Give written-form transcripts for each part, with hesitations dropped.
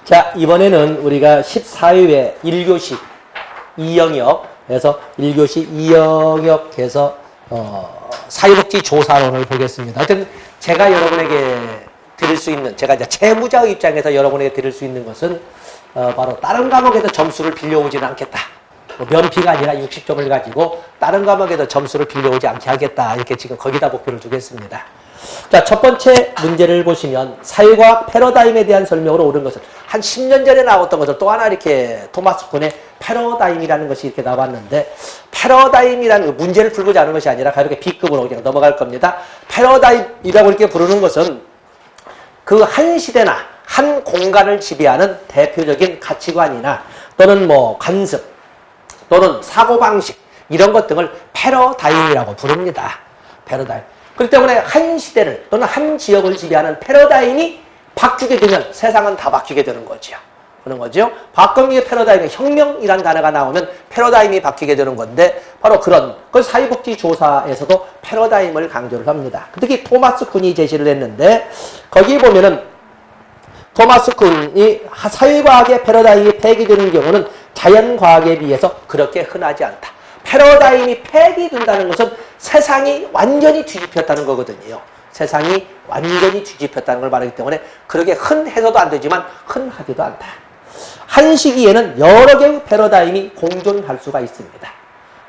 자, 이번에는 우리가 14회 1교시 2영역에서 1교시 2영역에서 사회복지 조사론을 보겠습니다. 하여튼 제가 여러분에게 드릴 수 있는, 제가 이제 채무자의 입장에서 여러분에게 드릴 수 있는 것은 바로 다른 과목에서 점수를 빌려오지는 않겠다. 뭐 면피가 아니라 60점을 가지고 다른 과목에서 점수를 빌려오지 않게 하겠다. 이렇게 지금 거기다 목표를 두겠습니다. 자, 첫 번째 문제를 보시면 사회과학 패러다임에 대한 설명으로 옳은 것은 한 10년 전에 나왔던 것을 또 하나 이렇게 토마스 쿤의 패러다임이라는 것이 이렇게 나왔는데, 패러다임이라는 문제를 풀고자 하는 것이 아니라 가볍게 B급으로 그냥 넘어갈 겁니다. 패러다임이라고 이렇게 부르는 것은 그 한 시대나 한 공간을 지배하는 대표적인 가치관이나 또는 뭐 관습 또는 사고방식 이런 것 등을 패러다임이라고 부릅니다. 패러다임. 그렇기 때문에 한 시대를 또는 한 지역을 지배하는 패러다임이 바뀌게 되면 세상은 다 바뀌게 되는 거죠. 그런 거죠. 박근미의 패러다임에 혁명이라는 단어가 나오면 패러다임이 바뀌게 되는 건데, 바로 그런 그 사회복지 조사에서도 패러다임을 강조를 합니다. 특히 토마스 쿤이 제시를 했는데, 거기 보면은 토마스 쿤이 사회과학의 패러다임이 폐기되는 경우는 자연과학에 비해서 그렇게 흔하지 않다. 패러다임이 폐기된다는 것은 세상이 완전히 뒤집혔다는 거거든요. 세상이 완전히 뒤집혔다는 걸 말하기 때문에 그렇게 흔해서도 안 되지만 흔하지도 않다. 한 시기에는 여러 개의 패러다임이 공존할 수가 있습니다.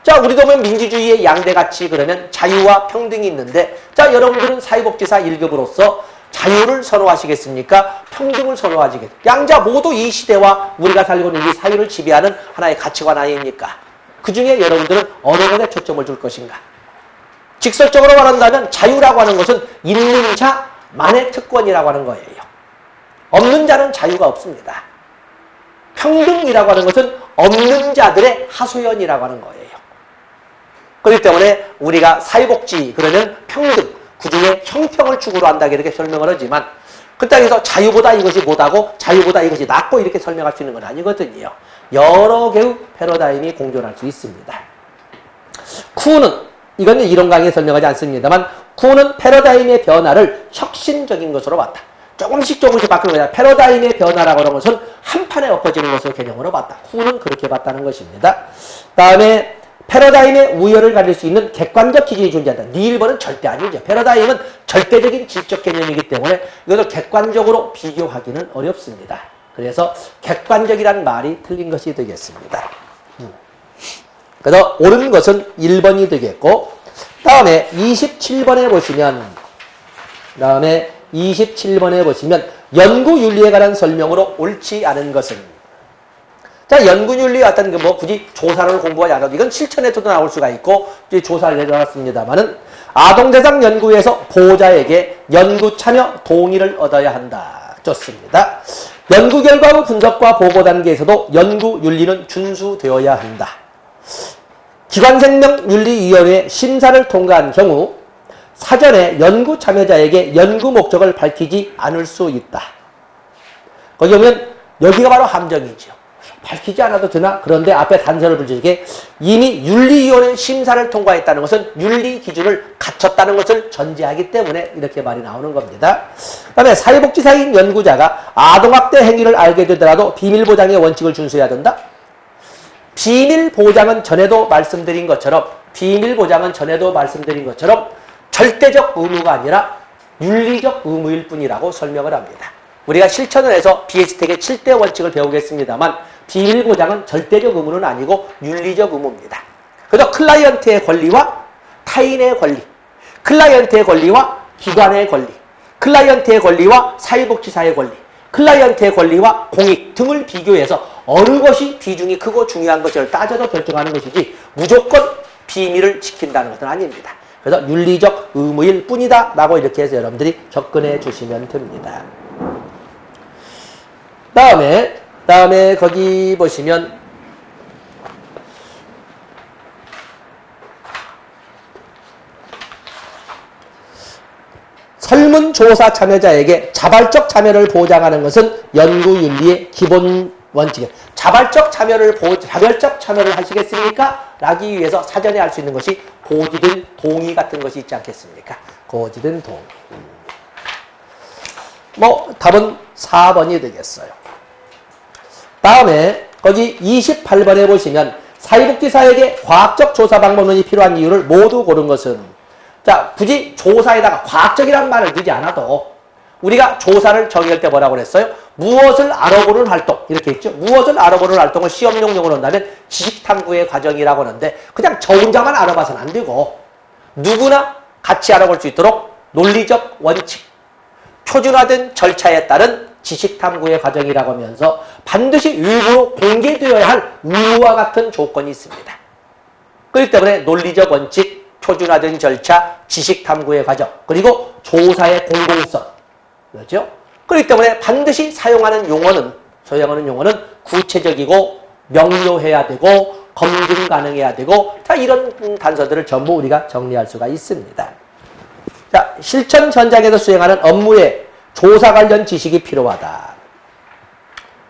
자, 우리도 보면 민주주의의 양대 가치 그러면 자유와 평등이 있는데, 자, 여러분들은 사회복지사 1급으로서 자유를 선호하시겠습니까? 평등을 선호하시겠습니까? 양자 모두 이 시대와 우리가 살고 있는 이 사회를 지배하는 하나의 가치관 아닙니까? 그 중에 여러분들은 어느 것에 초점을 줄 것인가? 직설적으로 말한다면 자유라고 하는 것은 있는 자만의 특권이라고 하는 거예요. 없는 자는 자유가 없습니다. 평등이라고 하는 것은 없는 자들의 하소연이라고 하는 거예요. 그렇기 때문에 우리가 사회복지 그러면 평등, 그 중에 형평을 추구로 한다 이렇게 설명을 하지만, 그 땅에서 자유보다 이것이 못하고 자유보다 이것이 낫고 이렇게 설명할 수 있는 건 아니거든요. 여러 개의 패러다임이 공존할 수 있습니다. 쿠는, 이건 이론 강의에 설명하지 않습니다만, 쿠는 패러다임의 변화를 혁신적인 것으로 봤다. 조금씩 바뀌는 거냐. 패러다임의 변화라고 하는 것은 한 판에 엎어지는 것으로 개념으로 봤다. 쿠는 그렇게 봤다는 것입니다. 다음에 패러다임의 우열을 가릴 수 있는 객관적 기준이 존재한다. 니 1번은 절대 아니죠. 패러다임은 절대적인 질적 개념이기 때문에 이것을 객관적으로 비교하기는 어렵습니다. 그래서 객관적이라는 말이 틀린 것이 되겠습니다. 그래서 옳은 것은 1번이 되겠고, 다음에 27번에 보시면 연구윤리에 관한 설명으로 옳지 않은 것은, 자, 연구윤리의 어떤 굳이 조사를 공부하지 않아도 이건 실천에서도 나올 수가 있고 조사를 해놨습니다만은, 아동대상 연구에서 보호자에게 연구 참여 동의를 얻어야 한다. 좋습니다. 연구 결과 후 분석과 보고 단계에서도 연구윤리는 준수되어야 한다. 기관생명윤리위원회 심사를 통과한 경우 사전에 연구 참여자에게 연구 목적을 밝히지 않을 수 있다. 거기 보면 여기가 바로 함정이죠. 밝히지 않아도 되나? 그런데 앞에 단서를 붙이게 이미 윤리위원회 심사를 통과했다는 것은 윤리 기준을 갖췄다는 것을 전제하기 때문에 이렇게 말이 나오는 겁니다. 그 다음에 사회복지사인 연구자가 아동학대 행위를 알게 되더라도 비밀보장의 원칙을 준수해야 된다. 비밀보장은 전에도 말씀드린 것처럼 절대적 의무가 아니라 윤리적 의무일 뿐이라고 설명을 합니다. 우리가 실천을 해서 BSTEC의 7대 원칙을 배우겠습니다만, 비밀보장은 절대적 의무는 아니고 윤리적 의무입니다. 그래서 클라이언트의 권리와 타인의 권리, 클라이언트의 권리와 기관의 권리, 클라이언트의 권리와 사회복지사의 권리, 클라이언트의 권리와 공익 등을 비교해서 어느 것이 비중이 크고 중요한 것을 따져서 결정하는 것이지 무조건 비밀을 지킨다는 것은 아닙니다. 그래서 윤리적 의무일 뿐이다 라고 이렇게 해서 여러분들이 접근해 주시면 됩니다. 다음에 거기 보시면 설문조사 참여자에게 자발적 참여를 보장하는 것은 연구윤리의 기본 원칙이에요. 자발적 참여를 하시겠습니까? 라기 위해서 사전에 할 수 있는 것이 고지된 동의 같은 것이 있지 않겠습니까? 고지된 동의. 답은 4번이 되겠어요. 다음에 거기 28번에 보시면 사회복지사에게 과학적 조사 방법론이 필요한 이유를 모두 고른 것은, 자, 굳이 조사에다가 과학적이라는 말을 넣지 않아도 우리가 조사를 정의할 때 뭐라고 그랬어요? 무엇을 알아보는 활동, 이렇게 있죠. 무엇을 알아보는 활동을 시험용 용어로 한다면 지식탐구의 과정이라고 하는데, 그냥 저 혼자만 알아봐서는 안 되고 누구나 같이 알아볼 수 있도록 논리적 원칙, 표준화된 절차에 따른 지식탐구의 과정이라고 하면서 반드시 일부러 공개되어야 할 의무와 같은 조건이 있습니다. 그렇기 때문에 논리적 원칙, 표준화된 절차, 지식탐구의 과정, 그리고 조사의 공공성, 그렇죠? 그렇기 때문에 반드시 사용하는 용어는 구체적이고 명료해야 되고 검증 가능해야 되고, 자, 이런 단서들을 전부 우리가 정리할 수가 있습니다. 자, 실천 현장에서 수행하는 업무에 조사 관련 지식이 필요하다.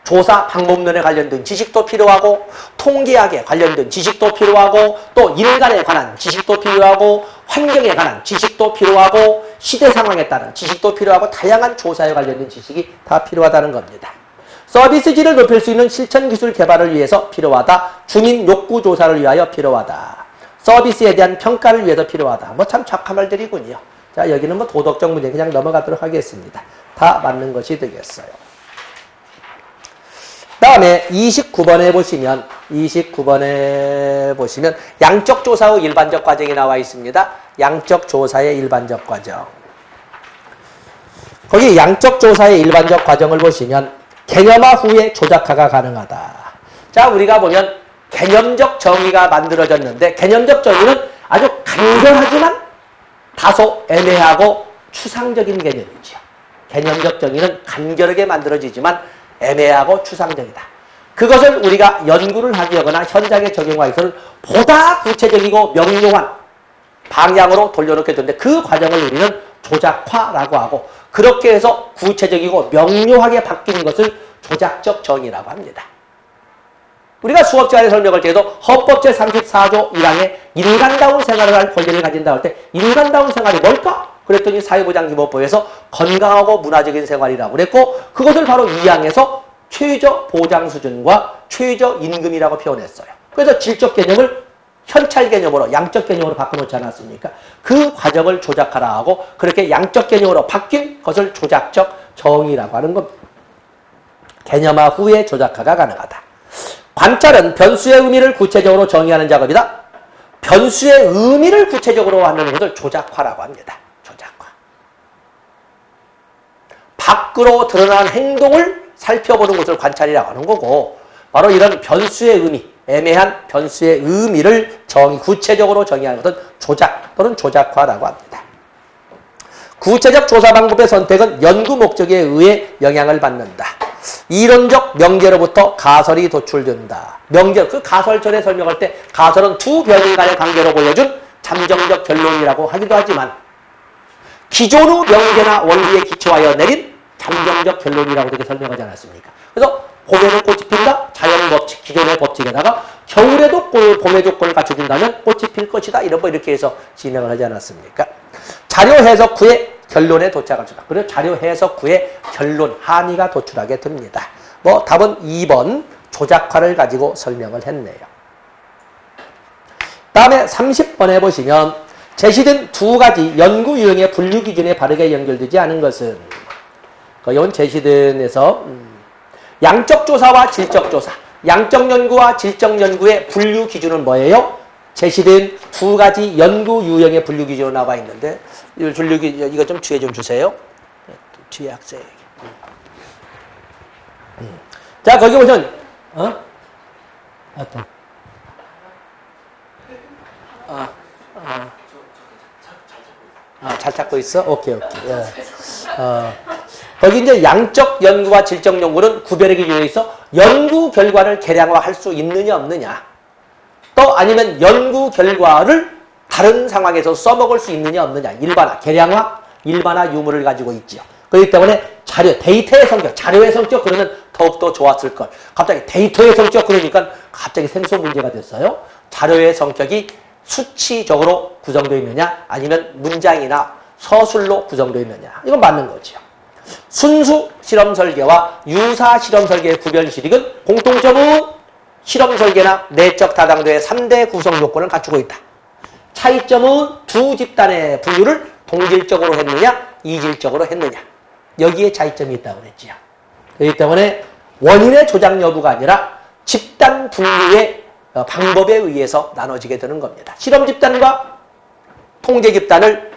조사 방법론에 관련된 지식도 필요하고, 통계학에 관련된 지식도 필요하고, 또 인간에 관한 지식도 필요하고, 환경에 관한 지식도 필요하고, 시대 상황에 따른 지식도 필요하고, 다양한 조사에 관련된 지식이 다 필요하다는 겁니다. 서비스질을 높일 수 있는 실천 기술 개발을 위해서 필요하다. 주민 욕구 조사를 위하여 필요하다. 서비스에 대한 평가를 위해서 필요하다. 뭐 참 착한 말들이군요. 자, 여기는 뭐 도덕적 문제 그냥 넘어가도록 하겠습니다. 다 맞는 것이 되겠어요. 다음에 29번에 보시면 양적 조사의 일반적 과정이 나와 있습니다. 양적 조사의 일반적 과정. 거기 양적 조사의 일반적 과정을 보시면 개념화 후에 조작화가 가능하다. 자, 우리가 보면 개념적 정의가 만들어졌는데, 개념적 정의는 아주 간결하지만 다소 애매하고 추상적인 개념이죠. 개념적 정의는 간결하게 만들어지지만 애매하고 추상적이다. 그것을 우리가 연구를 하거나 현장에 적용하기 위해서는 보다 구체적이고 명료한 방향으로 돌려놓게 되는데, 그 과정을 우리는 조작화라고 하고, 그렇게 해서 구체적이고 명료하게 바뀌는 것을 조작적 정의라고 합니다. 우리가 수업 시간에 설명할 때에도 헌법 제34조 1항에 인간다운 생활을 할 권리를 가진다 할 때, 인간다운 생활이 뭘까? 그랬더니 사회보장기본법에서 건강하고 문화적인 생활이라고 그랬고, 그것을 바로 2항에서 최저 보장 수준과 최저 임금이라고 표현했어요. 그래서 질적 개념을 현찰 개념으로, 양적 개념으로 바꿔놓지 않았습니까? 그 과정을 조작하라 하고, 그렇게 양적 개념으로 바뀐 것을 조작적 정의라고 하는 겁니다. 개념화 후에 조작화가 가능하다. 관찰은 변수의 의미를 구체적으로 정의하는 작업이다. 변수의 의미를 구체적으로 하는 것을 조작화라고 합니다. 조작화. 밖으로 드러난 행동을 살펴보는 것을 관찰이라고 하는 거고, 바로 이런 변수의 의미, 애매한 변수의 의미를 구체적으로 정의하는 것은 조작 또는 조작화라고 합니다. 구체적 조사 방법의 선택은 연구 목적에 의해 영향을 받는다. 이론적 명제로부터 가설이 도출된다. 명제, 그 가설전에 설명할 때 가설은 두 변이 간의 관계로 보여준 잠정적 결론이라고 하기도 하지만, 기존의 명제나 원리에 기초하여 내린 잠정적 결론이라고 그렇게 설명하지 않았습니까? 그래서 봄에는 꽃이 핀다? 자연 법칙, 기존의 법칙에다가 겨울에도 봄의 조건을 갖춰준다면 꽃이 필 것이다. 이런 거 이렇게 해서 진행을 하지 않았습니까? 자료 해석 후에 결론에 도착할 수다. 그리고 자료 해석 후에 결론, 함의가 도출하게 됩니다. 뭐 답은 2번 조작화를 가지고 설명을 했네요. 다음에 30번에 보시면 제시된 두 가지 연구 유형의 분류 기준에 바르게 연결되지 않은 것은, 이건 제시된에서 양적 조사와 질적 조사, 양적 연구와 질적 연구의 분류 기준은 뭐예요? 제시된 두 가지 연구 유형의 분류 기준으로 나와 있는데, 이거 좀 뒤에 좀 주세요. 뒤에 학생에게. 자, 거기 보시면, 잘 찾고 있어? 오케이. 예. 거기 이제 양적 연구와 질적 연구는 구별의 기준에 있어 연구 결과를 계량화할 수 있느냐 없느냐, 또 아니면 연구 결과를 다른 상황에서 써먹을 수 있느냐 없느냐, 일반화, 계량화, 일반화 유무를 가지고 있죠. 그렇기 때문에 데이터의 성격, 자료의 성격 그러면 더욱더 좋았을 걸. 갑자기 데이터의 성격 그러니까 갑자기 생소 문제가 됐어요. 자료의 성격이 수치적으로 구성되어 있느냐, 아니면 문장이나 서술로 구성되어 있느냐, 이건 맞는 거죠. 순수 실험 설계와 유사 실험 설계의 구별 실익은 공통점은 실험 설계나 내적 다당도의 3대 구성 요건을 갖추고 있다. 차이점은 두 집단의 분류를 동질적으로 했느냐, 이질적으로 했느냐. 여기에 차이점이 있다고 그랬지요. 그렇기 때문에 원인의 조작 여부가 아니라 집단 분류의 방법에 의해서 나눠지게 되는 겁니다. 실험 집단과 통제 집단을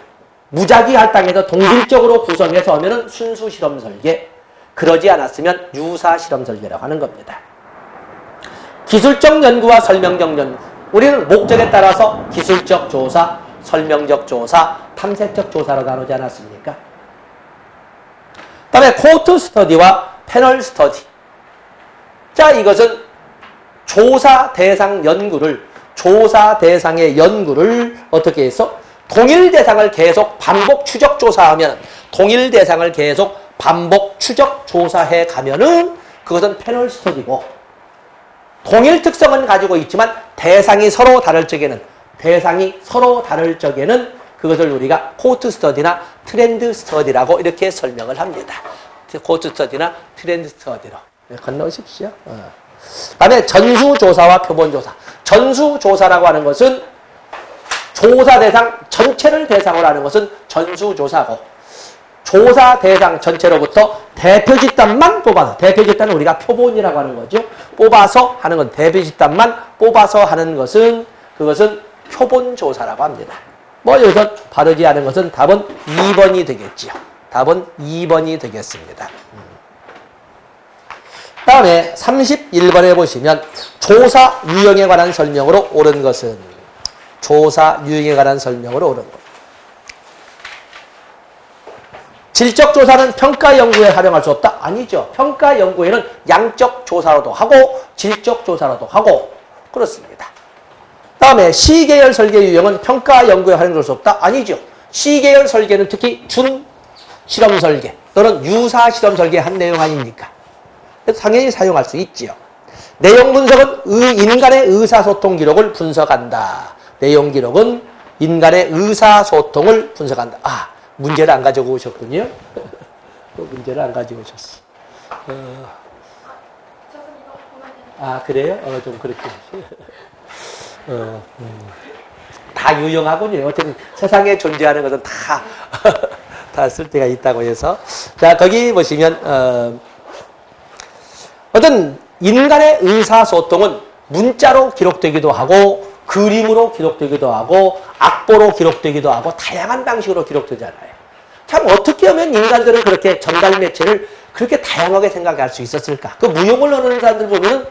무작위 할당해서 동질적으로 구성해서 하면은 순수 실험 설계, 그러지 않았으면 유사 실험 설계라고 하는 겁니다. 기술적 연구와 설명적 연구. 우리는 목적에 따라서 기술적 조사, 설명적 조사, 탐색적 조사로 나누지 않았습니까? 그 다음에 코트 스터디와 패널 스터디. 자, 이것은 조사 대상 연구를, 조사 대상의 연구를 어떻게 해서 동일 대상을 계속 반복 추적 조사하면, 동일 대상을 계속 반복 추적 조사해 가면은 그것은 패널 스터디고, 동일 특성은 가지고 있지만 대상이 서로 다를 적에는, 그것을 우리가 코트 스터디나 트렌드 스터디라고 이렇게 설명을 합니다. 코트 스터디나 트렌드 스터디로 건너오십시오. 그다음에 전수조사와 표본조사. 전수조사라고 하는 것은 조사 대상 전체를 대상으로 하는 것은 전수조사고, 조사 대상 전체로부터 대표 집단만 뽑아서, 대표 집단은 우리가 표본이라고 하는 거죠. 뽑아서 하는 건, 대표 집단만 뽑아서 하는 것은, 그것은 표본조사라고 합니다. 뭐 여기서 바르지 않은 것은 답은 2번이 되겠지요. 답은 2번이 되겠습니다. 다음에 31번에 보시면 조사 유형에 관한 설명으로 옳은 것은, 조사 유형에 관한 설명으로 옳은 것. 질적 조사는 평가 연구에 활용할 수 없다? 아니죠. 평가 연구에는 양적 조사로도 하고 질적 조사로도 하고 그렇습니다. 다음에 C계열 설계 유형은 평가 연구에 활용할 수 없다? 아니죠. C계열 설계는 특히 준 실험 설계 또는 유사 실험 설계의 한 내용 아닙니까? 그래서 당연히 사용할 수 있지요. 내용 분석은 인간의 의사소통 기록을 분석한다. 내용 기록은 인간의 의사소통을 분석한다. 아, 문제를 안 가지고 오셨군요. 문제를 안 가지고 오셨어. 아, 그래요? 좀 그렇게. 다 유용하군요. 어쨌든 세상에 존재하는 것은 다 쓸 때가 있다고 해서. 자, 거기 보시면, 어떤 인간의 의사소통은 문자로 기록되기도 하고, 그림으로 기록되기도 하고, 악보로 기록되기도 하고, 다양한 방식으로 기록되잖아요. 참 어떻게 하면 인간들은 그렇게 전달 매체를 그렇게 다양하게 생각할 수 있었을까? 그 무용을 하는 사람들 보면은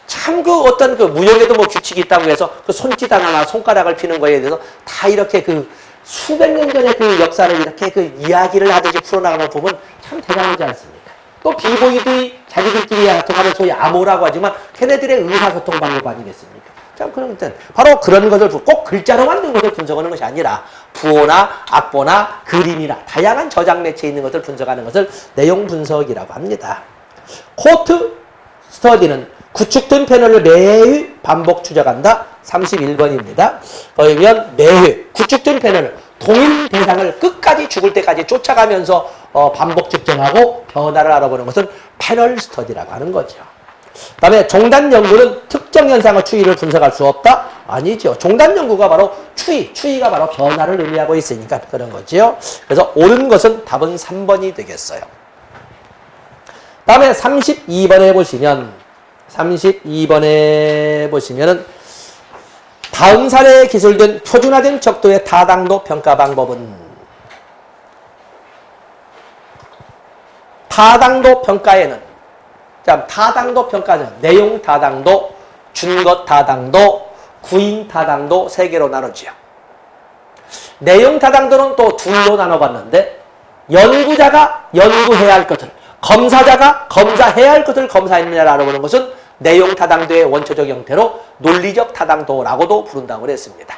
참 그 어떤 그 무용에도 뭐 규칙이 있다고 해서 그 손짓 하나나 손가락을 피는 거에 대해서 다 이렇게 그 수백 년 전의 그 역사를 이렇게 그 이야기를 하듯이 풀어나가는 거 보면 참 대단하지 않습니까? 또 비보이들이 자기들끼리 소통하는 소위 암호라고 하지만 걔네들의 의사소통 방법 아니겠습니까? 참 그런 것은 바로 그런 것을 꼭 글자로 만든 것을 분석하는 것이 아니라 부호나 악보나 그림이나 다양한 저장 매체에 있는 것을 분석하는 것을 내용 분석이라고 합니다. 코트 스터디는 구축된 패널을 매일 반복 추적한다. 31번입니다. 그러면 매일 구축된 패널을 동일 대상을 끝까지 죽을 때까지 쫓아가면서 반복 측정하고 변화를 알아보는 것은 패널 스터디라고 하는 거죠. 그 다음에 종단 연구는 특정 현상의 추이를 분석할 수 없다? 아니죠. 종단 연구가 바로 추이가 바로 변화를 의미하고 있으니까 그런 거죠. 그래서 옳은 것은 답은 3번이 되겠어요. 다음에 32번에 보시면은 다음 사례에 기술된 표준화된 척도의 타당도 평가 방법은, 타당도 평가에는, 자, 타당도 평가는 내용 타당도, 준것 타당도, 구인 타당도 세 개로 나누지요. 내용 타당도는 또 둘로 나눠봤는데, 연구자가 연구해야 할 것을, 검사자가 검사해야 할 것을 검사했느냐를 알아보는 것은 내용 타당도의 원초적 형태로 논리적 타당도라고도 부른다고 그랬습니다.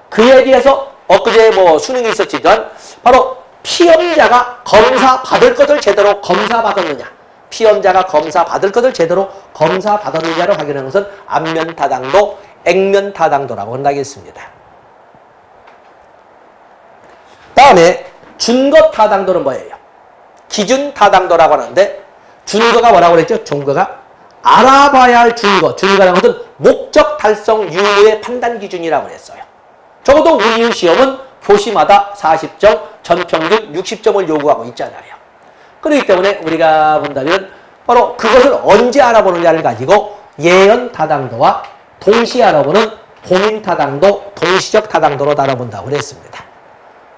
그에 비해서 엊그제 뭐 수능이 있었지만 바로 피험자가 검사 받을 것을 제대로 검사받았느냐, 피험자가 검사 받을 것을 제대로 검사받았느냐를 확인하는 것은 앞면 타당도, 액면 타당도라고 한다겠습니다. 다음에 준것 타당도는 뭐예요? 기준 타당도라고 하는데 준거가 뭐라고 그랬죠? 준거가 알아봐야 할 준거. 준거라는 것은 목적 달성 유무의 판단 기준이라고 그랬어요. 적어도 우리 시험은 교시마다 40점, 전평균 60점을 요구하고 있잖아요. 그렇기 때문에 우리가 본다면 바로 그것을 언제 알아보느냐를 가지고 예언 타당도와 동시에 알아보는 공인 타당도, 동시적 타당도로 나눠본다고 그랬습니다.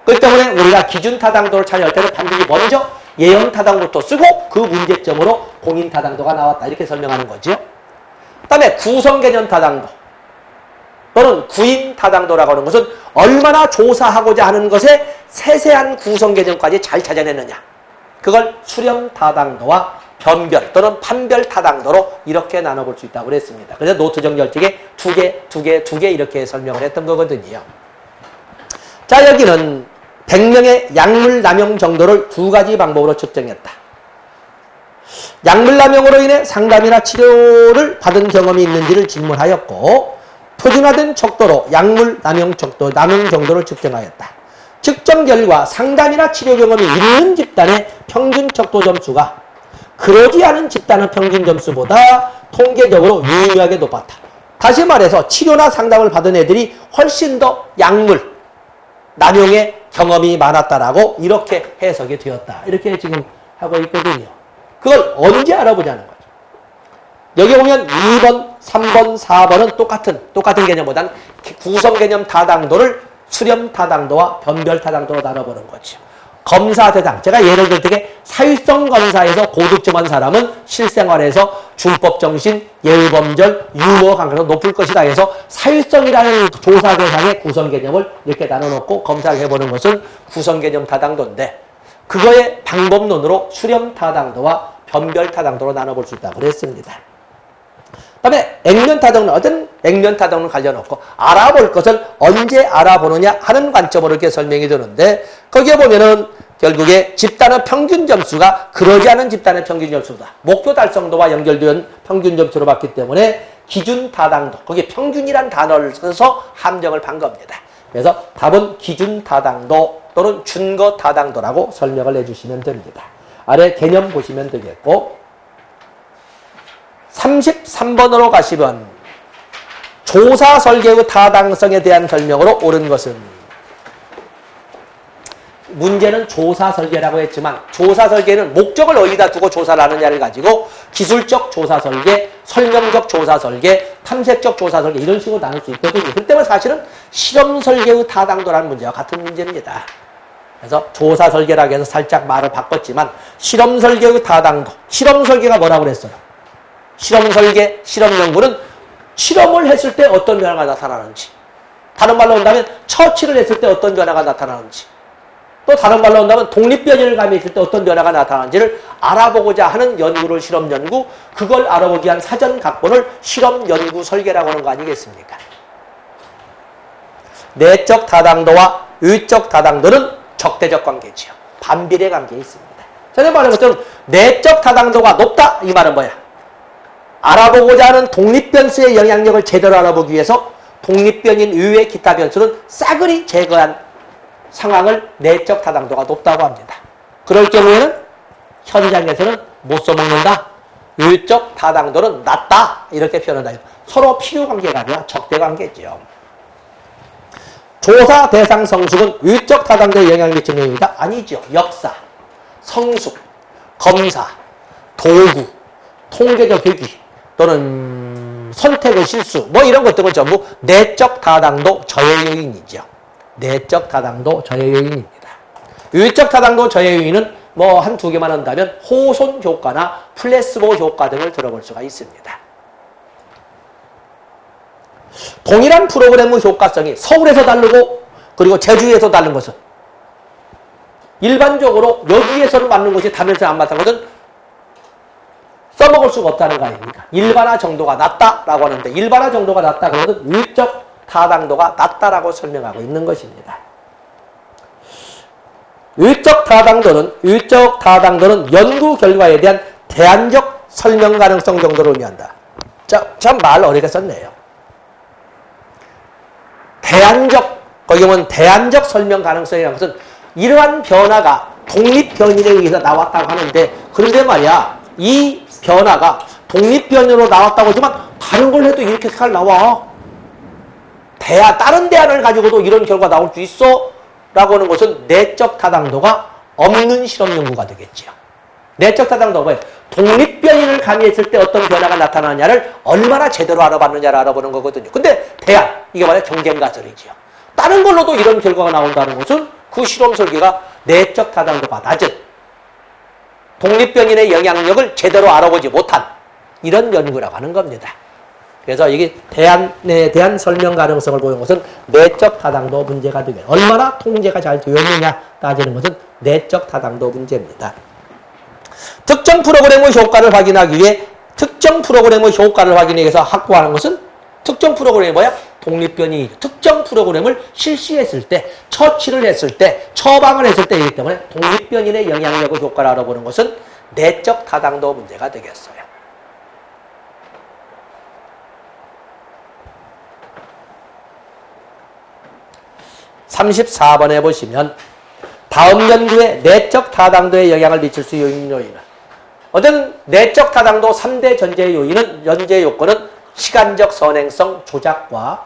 그렇기 때문에 우리가 기준 타당도를 찾을 때는 반드시 먼저 예언 타당부터 쓰고 그 문제점으로 공인 타당도가 나왔다 이렇게 설명하는 거죠. 그 다음에 구성 개념 타당도 또는 구인 타당도라고 하는 것은 얼마나 조사하고자 하는 것에 세세한 구성 개념까지 잘 찾아내느냐. 그걸 수렴 타당도와 변별 또는 판별 타당도로 이렇게 나눠볼 수 있다고 그랬습니다. 그래서 노트 정렬책에 두 개 이렇게 설명을 했던 거거든요. 자, 여기는 100명의 약물 남용 정도를 두 가지 방법으로 측정했다. 약물 남용으로 인해 상담이나 치료를 받은 경험이 있는지를 질문하였고 표준화된 척도로 약물 남용 정도를 측정하였다. 측정 결과 상담이나 치료 경험이 있는 집단의 평균 척도 점수가 그러지 않은 집단의 평균 점수보다 통계적으로 유의하게 높았다. 다시 말해서 치료나 상담을 받은 애들이 훨씬 더 약물 남용의 경험이 많았다라고 이렇게 해석이 되었다. 이렇게 지금 하고 있거든요. 그걸 언제 알아보자는 거죠. 여기 보면 2번, 3번, 4번은 똑같은 개념보다는 구성 개념 타당도를 수렴 타당도와 변별 타당도로 나눠보는 거죠. 검사 대상. 제가 예를 들 때 사유성 검사에서 고득점한 사람은 실생활에서 준법 정신, 예의범절, 유머 감각이 높을 것이다 해서 사유성이라는 조사 대상의 구성 개념을 이렇게 나눠놓고 검사를 해보는 것은 구성 개념 타당도인데 그거의 방법론으로 수렴 타당도와 변별 타당도로 나눠볼 수 있다고 그랬습니다. 그 다음에 액면 타당론, 어떤 액면 타당론 관련없고 알아볼 것을 언제 알아보느냐 하는 관점으로 이렇게 설명이 되는데 거기에 보면은 결국에 집단의 평균 점수가 그러지 않은 집단의 평균 점수다. 목표 달성도와 연결된 평균 점수로 봤기 때문에 기준 타당도, 거기에 평균이란 단어를 써서 함정을 판 겁니다. 그래서 답은 기준 타당도 또는 준거 타당도라고 설명을 해주시면 됩니다. 아래 개념 보시면 되겠고 33번으로 가시면 조사 설계의 타당성에 대한 설명으로 옳은 것은 문제는 조사 설계라고 했지만 조사 설계는 목적을 어디다 두고 조사를 하느냐를 가지고 기술적 조사 설계, 설명적 조사 설계, 탐색적 조사 설계 이런 식으로 나눌 수 있거든요. 그때는 사실은 실험 설계의 타당도라는 문제와 같은 문제입니다. 그래서 조사 설계라고 해서 살짝 말을 바꿨지만 실험 설계의 타당도, 실험 설계가 뭐라고 그랬어요? 실험 설계, 실험 연구는 실험을 했을 때 어떤 변화가 나타나는지, 다른 말로 한다면 처치를 했을 때 어떤 변화가 나타나는지, 또 다른 말로 한다면 독립변이를 가미했을 때 어떤 변화가 나타나는지를 알아보고자 하는 연구를 실험 연구, 그걸 알아보기 위한 사전 각본을 실험 연구 설계라고 하는 거 아니겠습니까? 내적 타당도와 외적 타당도는 적대적 관계지요. 반비례 관계에 있습니다. 전에 말한 것처럼 내적 타당도가 높다 이 말은 뭐야? 알아보고자 하는 독립변수의 영향력을 제대로 알아보기 위해서 독립변인 이외의 기타 변수는 싸그리 제거한 상황을 내적 타당도가 높다고 합니다. 그럴 경우에는 현장에서는 못 써먹는다. 외적 타당도는 낮다. 이렇게 표현한다. 서로 필요관계가 아니라 적대관계죠. 조사 대상 성숙은 외적 타당도에 영향을 미치는 영역이다? 아니죠. 역사, 성숙, 검사, 도구, 통계적 계기 또는 선택의 실수 뭐 이런 것들은 전부 내적 타당도 저해 요인이죠. 내적 타당도 저해 요인입니다. 외적 타당도 저해 요인은 뭐 한두 개만 한다면 호손 효과나 플레스보 효과 등을 들어볼 수가 있습니다. 동일한 프로그램의 효과성이 서울에서 다르고 그리고 제주에서 다른 것은 일반적으로 여기에서는 맞는 것이 다른데서 안 맞는 것은 써먹을 수가 없다는 거 아닙니까? 일반화 정도가 낮다라고 하는데 일반화 정도가 낮다 그러면 외적 타당도가 낮다라고 설명하고 있는 것입니다. 외적 타당도는 연구 결과에 대한 대안적 설명 가능성 정도를 의미한다. 자, 참 말 어렵게 썼네요. 거기 보면 대안적 설명 가능성이라는 것은 이러한 변화가 독립변인에 의해서 나왔다고 하는데, 그런데 말이야, 이 변화가 독립변인으로 나왔다고 하지만 다른 걸 해도 이렇게 잘 나와. 다른 대안을 가지고도 이런 결과 나올 수 있어? 라고 하는 것은 내적 타당도가 없는 실험 연구가 되겠지요. 내적 타당도가 뭐예요? 독립변인을 가미했을 때 어떤 변화가 나타나느냐를 얼마나 제대로 알아봤느냐를 알아보는 거거든요. 근데 대안, 이게 말이야 경쟁가설이지요. 다른 걸로도 이런 결과가 나온다는 것은 그 실험 설계가 내적 타당도가 낮은 독립변인의 영향력을 제대로 알아보지 못한 이런 연구라고 하는 겁니다. 그래서 이게 대안에 대한 설명 가능성을 보는 것은 내적 타당도 문제가 되게, 얼마나 통제가 잘 되었느냐 따지는 것은 내적 타당도 문제입니다. 특정 프로그램의 효과를 확인하기 위해 특정 프로그램의 효과를 확인하기 위해서 확보하는 것은, 특정 프로그램이 뭐야? 독립변이 특정 프로그램을 실시했을 때, 처치를 했을 때, 처방을 했을 때이기 때문에 독립변인의 영향력의 효과를 알아보는 것은 내적 타당도 문제가 되겠어요. (34번에) 보시면 다음 연구에 내적 타당도에 영향을 미칠 수 있는 요인은, 어떤 내적 타당도 3대 전제 요인은, 전제 요건은 시간적 선행성 조작과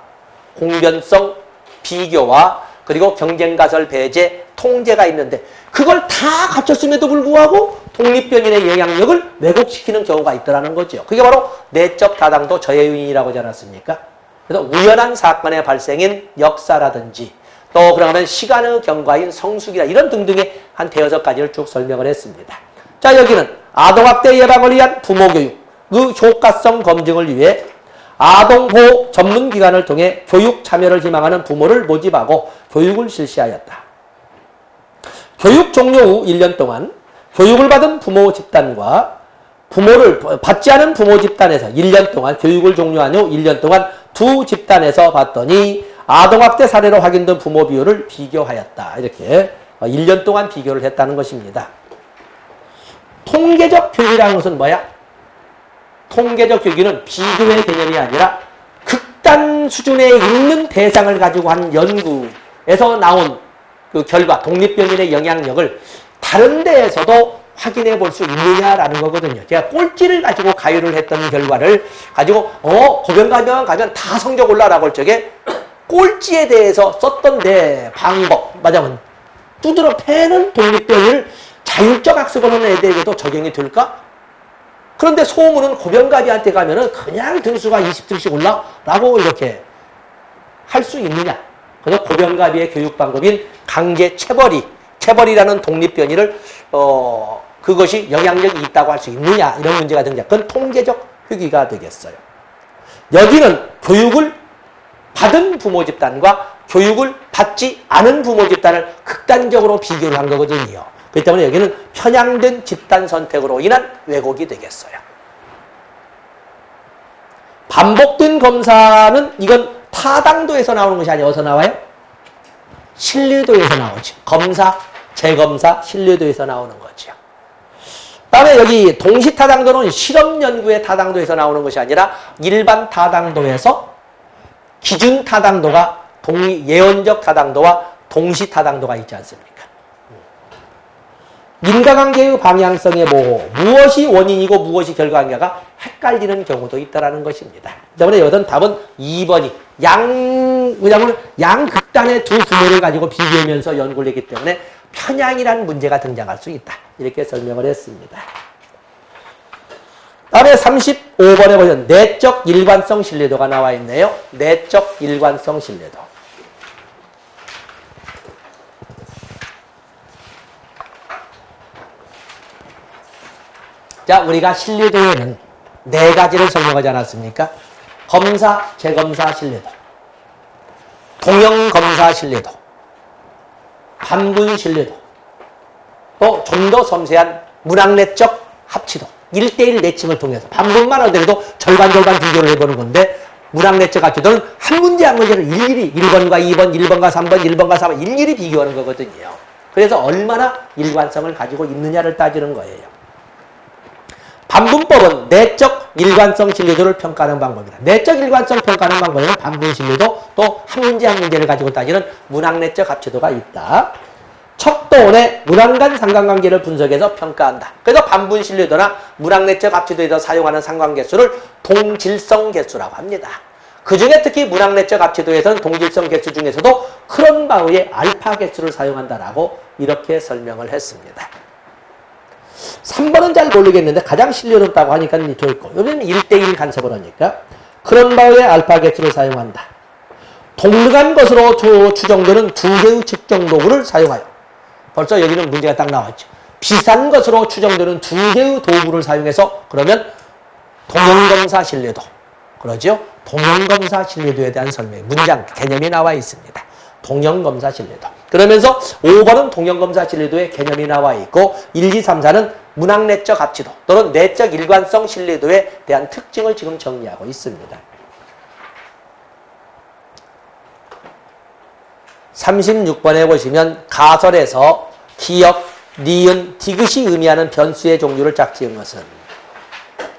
공변성 비교와 그리고 경쟁가설 배제 통제가 있는데, 그걸 다 갖췄음에도 불구하고 독립변인의 영향력을 왜곡시키는 경우가 있더라는 거죠. 그게 바로 내적 타당도 저해 요인이라고 하지 않았습니까? 그래서 우연한 사건의 발생인 역사라든지, 또 그러면 시간의 경과인 성숙이라, 이런 등등의 한 대여섯 가지를 쭉 설명을 했습니다. 자, 여기는 아동학대 예방을 위한 부모교육, 그 효과성 검증을 위해 아동보호 전문기관을 통해 교육 참여를 희망하는 부모를 모집하고 교육을 실시하였다. 교육 종료 후 1년 동안 교육을 받은 부모 집단과 부모를 받지 않은 부모 집단에서 1년 동안, 교육을 종료한 후 1년 동안 두 집단에서 봤더니 아동학대 사례로 확인된 부모 비율을 비교하였다. 이렇게 1년 동안 비교를 했다는 것입니다. 통계적 교육이라는 것은 뭐야? 통계적 교육은 비교의 개념이 아니라 극단 수준에 있는 대상을 가지고 한 연구에서 나온 그 결과, 독립변인의 영향력을 다른 데에서도 확인해 볼 수 있느냐라는 거거든요. 제가 꼴찌를 가지고 가유를 했던 결과를 가지고 고병가병 가면 다 성적 올라라고 할 적에 꼴찌에 대해서 썼던 내 방법, 맞아면 두드러 패는 독립변인을 자율적 학습하는 애들에게도 적용이 될까? 그런데 소문은 고병가비한테 가면은 그냥 등수가 20등씩 올라라고 이렇게 할 수 있느냐? 그래서 고병가비의 교육 방법인 강제 체벌이라는 독립변이를 그것이 영향력이 있다고 할 수 있느냐, 이런 문제가 등장. 그건 통계적 효기가 되겠어요. 여기는 교육을 받은 부모 집단과 교육을 받지 않은 부모 집단을 극단적으로 비교를 한 거거든요. 그렇기 때문에 여기는 편향된 집단 선택으로 인한 왜곡이 되겠어요. 반복된 검사는, 이건 타당도에서 나오는 것이 아니라 어디서 나와요? 신뢰도에서 나오죠. 검사, 재검사, 신뢰도에서 나오는 거죠. 다음에 여기 동시 타당도는 실험 연구의 타당도에서 나오는 것이 아니라 일반 타당도에서 기준 타당도가 예언적 타당도와 동시 타당도가 있지 않습니까? 인과관계의 방향성의 모호, 무엇이 원인이고 무엇이 결과인가가 헷갈리는 경우도 있다는 것입니다. 때문에 여기서 답은 2번이 왜냐하면 양극단의 두 부모를 가지고 비교하면서 연구를 했기 때문에 편향이라는 문제가 등장할 수 있다. 이렇게 설명을 했습니다. 다음에 35번에 보면 내적 일관성 신뢰도가 나와 있네요. 내적 일관성 신뢰도. 자, 우리가 신뢰도에는 네 가지를 설명하지 않았습니까? 검사, 재검사 신뢰도, 동형검사 신뢰도, 반분 신뢰도, 또 좀 더 섬세한 문학내적 합치도, 1대1 내칭을 통해서 반분만 하더라도 절반 비교를 해보는 건데, 문학내적 합치도는 한 문제 한 문제를 일일이 1번과 2번, 1번과 3번, 1번과 4번 일일이 비교하는 거거든요. 그래서 얼마나 일관성을 가지고 있느냐를 따지는 거예요. 반분법은 내적 일관성 신뢰도를 평가하는 방법이다. 내적 일관성 평가하는 방법에는 반분 신뢰도, 또 한 문제 한 문제를 가지고 따지는 문학내적 합치도가 있다. 척도원의 문항 간 상관관계를 분석해서 평가한다. 그래서 반분신뢰도나 문항 내적 합치도에서 사용하는 상관계수를 동질성계수라고 합니다. 그 중에 특히 문항 내적 합치도에서는 동질성 계수 중에서도 크론바우의 알파 계수를 사용한다라고 이렇게 설명을 했습니다. 3번은 잘 모르겠는데 가장 신뢰롭다고 하니까 좋고, 여기는 1대1 간섭을 하니까 크론바우의 알파 계수를 사용한다. 동등한 것으로 추정되는 두 개의 측정 도구를 사용하여, 벌써 여기는 문제가 딱 나왔죠. 비슷한 것으로 추정되는 두 개의 도구를 사용해서 그러면 동형검사 신뢰도, 그러죠? 동형검사 신뢰도에 대한 설명, 문장, 개념이 나와 있습니다. 동형검사 신뢰도. 그러면서 5번은 동형검사 신뢰도의 개념이 나와 있고 1, 2, 3, 4는 문항 내적 합치도 또는 내적 일관성 신뢰도에 대한 특징을 지금 정리하고 있습니다. 36번에 보시면 가설에서 기역, 니은, 디귿이 의미하는 변수의 종류를 짝지은 것은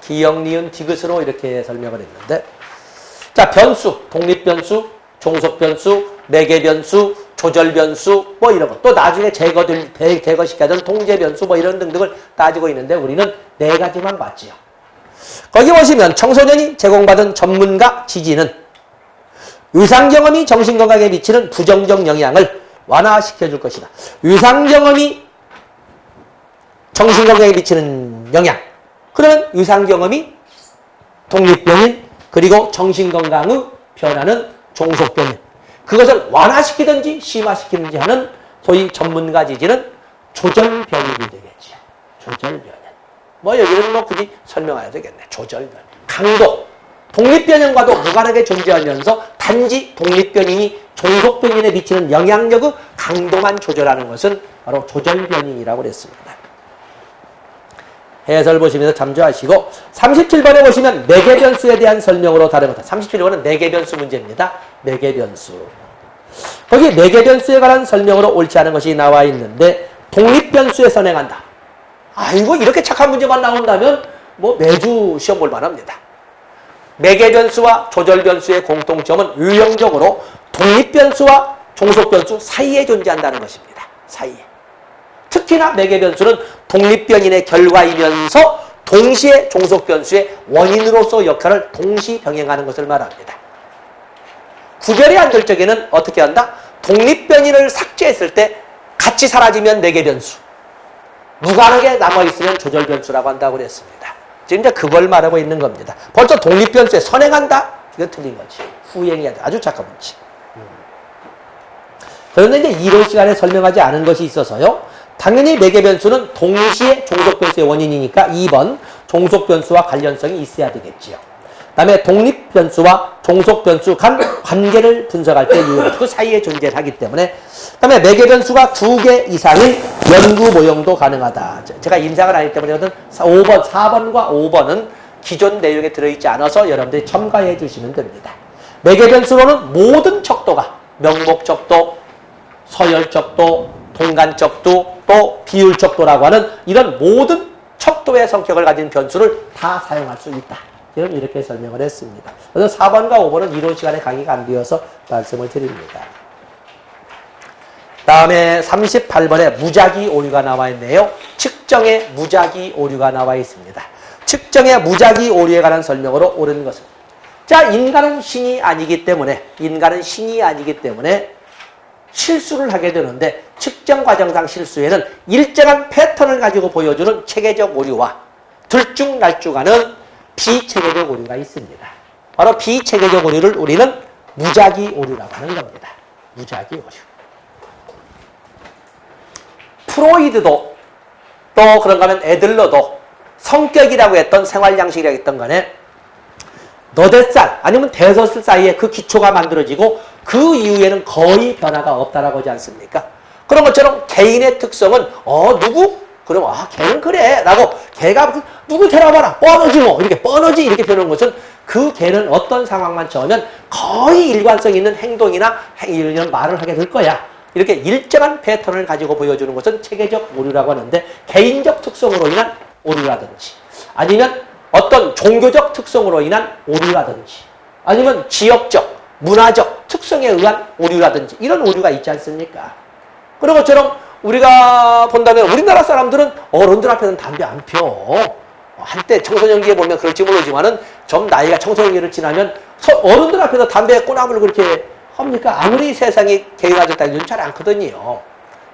기역, 니은, 디귿으로 이렇게 설명을 했는데, 자, 변수, 독립변수, 종속변수, 매개변수, 조절변수, 뭐 이런 거. 또 나중에 제거시켜야 되는 통제변수, 뭐 이런 등등을 따지고 있는데 우리는 4가지만 봤지요. 거기 보시면 청소년이 제공받은 전문가 지지는 의상경험이 정신건강에 미치는 부정적 영향을 완화시켜 줄 것이다. 의상경험이 정신건강에 미치는 영향. 그러면 의상경험이 독립변인 그리고 정신건강의 변화는 종속변인. 그것을 완화시키든지 심화시키든지 하는 소위 전문가 지지는 조절변인이 되겠죠. 조절변인. 뭐 여기는 뭐 굳이 설명해야 되겠네. 조절변인. 강도. 독립변인과도 무관하게 존재하면서 단지 독립변인이 종속변인에 미치는 영향력의 강도만 조절하는 것은 바로 조절변인이라고 그랬습니다. 해설 보시면서 참조하시고 37번에 보시면 매개변수에 대한 설명으로 다릅니다. 37번은 매개변수 문제입니다. 매개변수. 거기 매개변수에 관한 설명으로 옳지 않은 것이 나와 있는데 독립변수에 선행한다. 아이고 이렇게 착한 문제만 나온다면 뭐 매주 시험 볼 만합니다. 매개변수와 조절변수의 공통점은 유형적으로 독립변수와 종속변수 사이에 존재한다는 것입니다. 사이에. 특히나 매개변수는 독립변인의 결과이면서 동시에 종속변수의 원인으로서 역할을 동시 병행하는 것을 말합니다. 구별이 안 될 적에는 어떻게 한다? 독립변인을 삭제했을 때 같이 사라지면 매개변수, 무관하게 남아있으면 조절변수라고 한다고 그랬습니다. 지금 이제 그걸 말하고 있는 겁니다. 벌써 독립변수에 선행한다? 이건 틀린 거지. 후행해야 돼. 아주 착한 문제. 그런데 이제 이론 시간에 설명하지 않은 것이 있어서요. 당연히 매개변수는 동시에 종속변수의 원인이니까 2번 종속변수와 관련성이 있어야 되겠지요. 그 다음에 독립변수와 종속변수 간 관계를 분석할 때 그 사이에 존재를 하기 때문에 그 다음에 매개변수가 2개 이상인 연구 모형도 가능하다. 제가 임상을 아니기 때문에 4번과 5번은 기존 내용에 들어있지 않아서 여러분들이 첨가해 주시면 됩니다. 매개변수로는 모든 척도가 명목척도, 서열척도, 동간척도, 또 비율척도라고 하는 이런 모든 척도의 성격을 가진 변수를 다 사용할 수 있다. 이렇게 설명을 했습니다. 그래서 4번과 5번은 이론 시간에 강의가 안 되어서 말씀을 드립니다. 다음에 38번에 무작위 오류가 나와 있네요. 측정의 무작위 오류가 나와 있습니다. 측정의 무작위 오류에 관한 설명으로 옳은 것은, 자, 인간은 신이 아니기 때문에 실수를 하게 되는데 측정 과정상 실수에는 일정한 패턴을 가지고 보여주는 체계적 오류와 들쭉날쭉하는 비체계적 오류가 있습니다. 바로 비체계적 오류를 우리는 무작위 오류라고 하는 겁니다. 무작위 오류. 프로이드도 또 그런가 하면 애들러도 성격이라고 했던 생활양식이라고 했던 간에 너댓살 아니면 대서술 사이에 그 기초가 만들어지고 그 이후에는 거의 변화가 없다라고 하지 않습니까? 그런 것처럼 개인의 특성은 누구? 그럼 걔는 그래 라고 걔가 누구 데려와봐라 뻔하지 뭐 이렇게 뻔하지 이렇게 표현하는 것은 그 걔는 어떤 상황만 처하면 거의 일관성 있는 행동이나 이런 말을 하게 될 거야. 이렇게 일정한 패턴을 가지고 보여주는 것은 체계적 오류라고 하는데 개인적 특성으로 인한 오류라든지 아니면 어떤 종교적 특성으로 인한 오류라든지 아니면 지역적, 문화적 특성에 의한 오류라든지 이런 오류가 있지 않습니까? 그런 것처럼 우리가 본다면 우리나라 사람들은 어른들 앞에서는 담배 안 펴. 한때 청소년기에 보면 그럴지 모르지만은 좀 나이가 청소년기를 지나면 어른들 앞에서 담배 꼬나무를 그렇게 합니까? 아무리 세상이 개인화됐다 해도 잘 않거든요.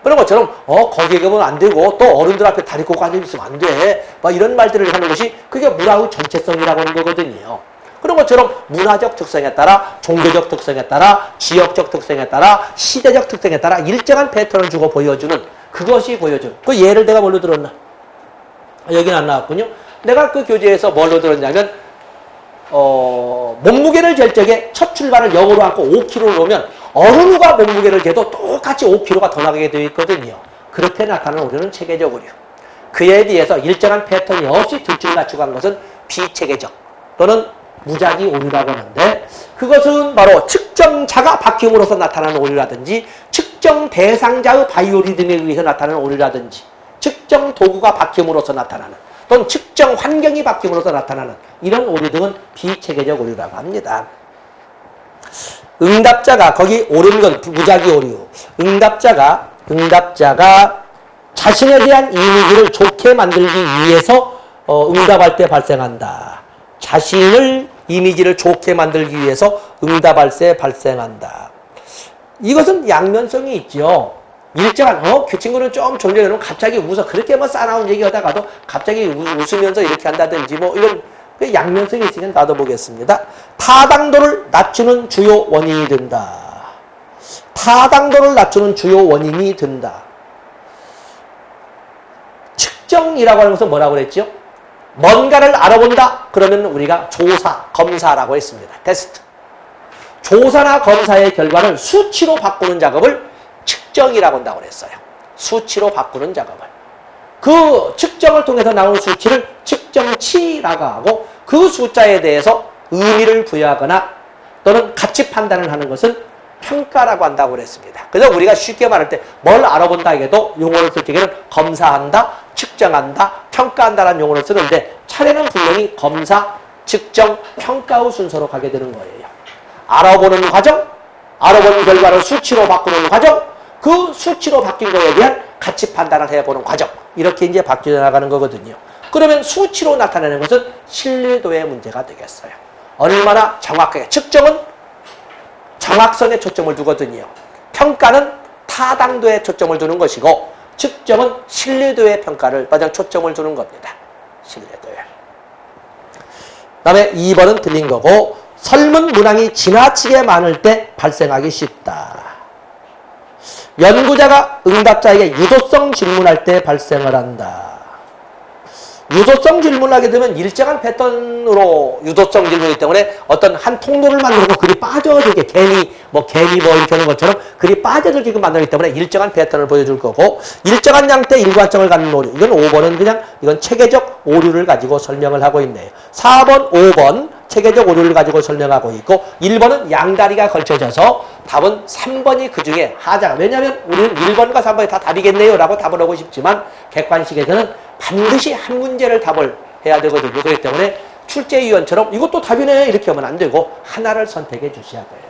그런 것처럼 거기에 가면 안 되고 또 어른들 앞에 다리 꽂고 앉아있으면 안 돼. 막 이런 말들을 하는 것이 그게 문화의 정체성이라고 하는 거거든요. 그런 것처럼 문화적 특성에 따라 종교적 특성에 따라 지역적 특성에 따라 시대적 특성에 따라 일정한 패턴을 주고 보여주는 그것이 보여주는 그 예를 내가 뭘로 들었나? 여기는 안 나왔군요. 내가 그 교재에서 뭘로 들었냐면 몸무게를 잴 적에 첫 출발을 0으로 하고 5kg를 놓으면 어른과 몸무게를 재도 똑같이 5kg가 더 나가게 되어 있거든요. 그렇게 나타나는 오류는 체계적 오류. 그에 비해서 일정한 패턴이 없이 들쭉날쭉한 것은 비체계적 또는 무작위 오류라고 하는데 그것은 바로 측정자가 바뀜으로써 나타나는 오류라든지 측정 대상자의 바이오리듬에 의해서 나타나는 오류라든지 측정 도구가 바뀜으로써 나타나는 또는 측정 환경이 바뀜으로써 나타나는 이런 오류 등은 비체계적 오류라고 합니다. 응답자가 거기 옳은 건 무작위 오류. 응답자가 자신에 대한 이미지를 좋게 만들기 위해서 응답할 때 발생한다. 자신을 이미지를 좋게 만들기 위해서 응답할 때 발생한다. 이것은 양면성이 있죠. 일정한 그 친구는 좀 졸려요. 갑자기 웃어. 그렇게 뭐 싸나운 얘기하다가도 갑자기 웃으면서 이렇게 한다든지 뭐 이런 양면성이 있으면 놔둬보겠습니다. 타당도를 낮추는 주요 원인이 된다. 타당도를 낮추는 주요 원인이 된다. 측정이라고 하는 것은 뭐라고 그랬죠? 뭔가를 알아본다. 그러면 우리가 조사, 검사라고 했습니다. 테스트. 조사나 검사의 결과를 수치로 바꾸는 작업을 측정이라고 한다고 그랬어요. 수치로 바꾸는 작업을. 그 측정을 통해서 나오는 수치를 측정치라고 하고 그 숫자에 대해서 의미를 부여하거나 또는 가치 판단을 하는 것은 평가라고 한다고 그랬습니다. 그래서 우리가 쉽게 말할 때 뭘 알아본다 해도 용어를 쓸 때는 검사한다, 측정한다, 평가한다라는 용어를 쓰는데 차례는 분명히 검사, 측정, 평가의 순서로 가게 되는 거예요. 알아보는 과정, 알아보는 결과를 수치로 바꾸는 과정, 그 수치로 바뀐 거에 대한 가치 판단을 해보는 과정 이렇게 이제 바뀌어 나가는 거거든요. 그러면 수치로 나타내는 것은 신뢰도의 문제가 되겠어요. 얼마나 정확하게 측정은 정확성에 초점을 두거든요. 평가는 타당도에 초점을 두는 것이고 측정은 신뢰도의 평가를 가장 초점을 두는 겁니다. 신뢰도에. 그 다음에 2번은 틀린 거고 설문 문항이 지나치게 많을 때 발생하기 쉽다. 연구자가 응답자에게 유도성 질문할 때 발생을 한다. 유도성 질문을 하게 되면 일정한 패턴으로 유도성 질문이기 때문에 어떤 한 통로를 만들고 글이 빠져들게 괜히 뭐 이렇게 하는 것처럼 글이 빠져들게 만들기 때문에 일정한 패턴을 보여줄 거고 일정한 양태 일관성을 갖는 오류. 이건 5번은 그냥 이건 체계적 오류를 가지고 설명을 하고 있네요. 4번, 5번 체계적 오류를 가지고 설명하고 있고 1번은 양다리가 걸쳐져서 답은 3번이 그 중에 하자가. 왜냐하면 우리는 1번과 3번이 다 답이겠네요 라고 답을 하고 싶지만 객관식에서는 반드시 한 문제를 답을 해야 되거든요. 그렇기 때문에 출제위원처럼 이것도 답이네 이렇게 하면 안 되고 하나를 선택해 주셔야 돼요.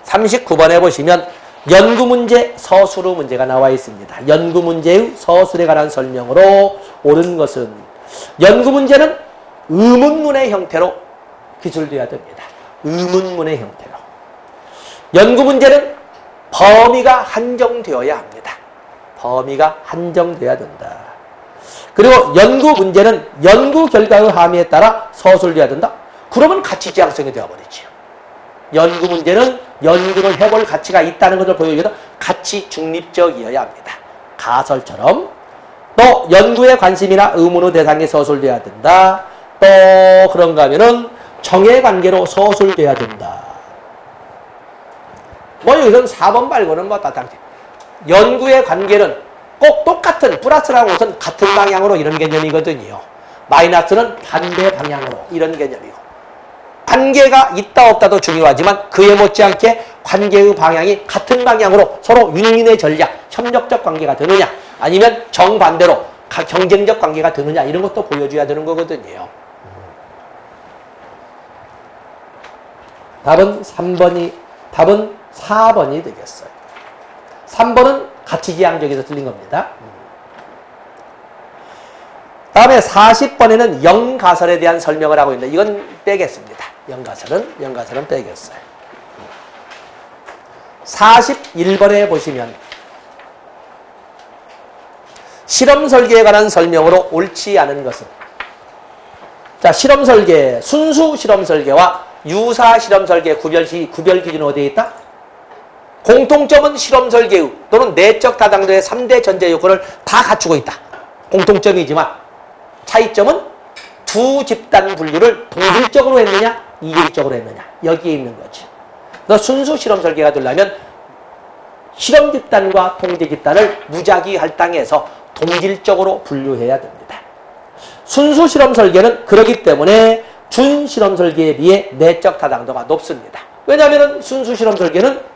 39번에 보시면 연구문제 서술의 문제가 나와 있습니다. 연구문제의 서술에 관한 설명으로 옳은 것은 연구문제는 의문문의 형태로 기술되어야 됩니다. 의문문의 형태로. 연구문제는 범위가 한정되어야 합니다. 범위가 한정돼야 된다. 그리고 연구 문제는 연구 결과의 함의에 따라 서술돼야 된다. 그러면 가치 지향성이 되어버리죠. 연구 문제는 연구를 해볼 가치가 있다는 것을 보여주기 위해서 가치 중립적이어야 합니다. 가설처럼. 또 연구에 관심이나 의문의 대상이 서술돼야 된다. 또 그런가 하면은 정해관계로 서술돼야 된다. 뭐 여기서는 4번 말고는 뭐 다 당시. 연구의 관계는 꼭 똑같은 플러스라는 것은 같은 방향으로 이런 개념이거든요. 마이너스는 반대 방향으로 이런 개념이고 관계가 있다 없다도 중요하지만 그에 못지않게 관계의 방향이 같은 방향으로 서로 윈윈의 전략, 협력적 관계가 되느냐 아니면 정반대로 경쟁적 관계가 되느냐 이런 것도 보여줘야 되는 거거든요. 답은 4번이 되겠어요. 3번은 가치지향적에서 틀린 겁니다. 다음에 40번에는 영가설에 대한 설명을 하고 있는데 이건 빼겠습니다. 영가설은 빼겠어요. 41번에 보시면 실험설계에 관한 설명으로 옳지 않은 것은, 자, 실험설계, 순수 실험설계와 유사 실험설계 구별 기준은 어디에 있다? 공통점은 실험설계의 또는 내적 다당도의 3대 전제 요건을 다 갖추고 있다. 공통점이지만 차이점은 두 집단 분류를 동질적으로 했느냐 이질적으로 했느냐 여기에 있는 거지. 너 순수 실험설계가 되려면 실험 집단과 통제 집단을 무작위 할당해서 동질적으로 분류해야 됩니다. 순수 실험 설계는 그렇기 때문에 준 실험 설계에 비해 내적 타당도가 높습니다. 왜냐하면 순수 실험 설계는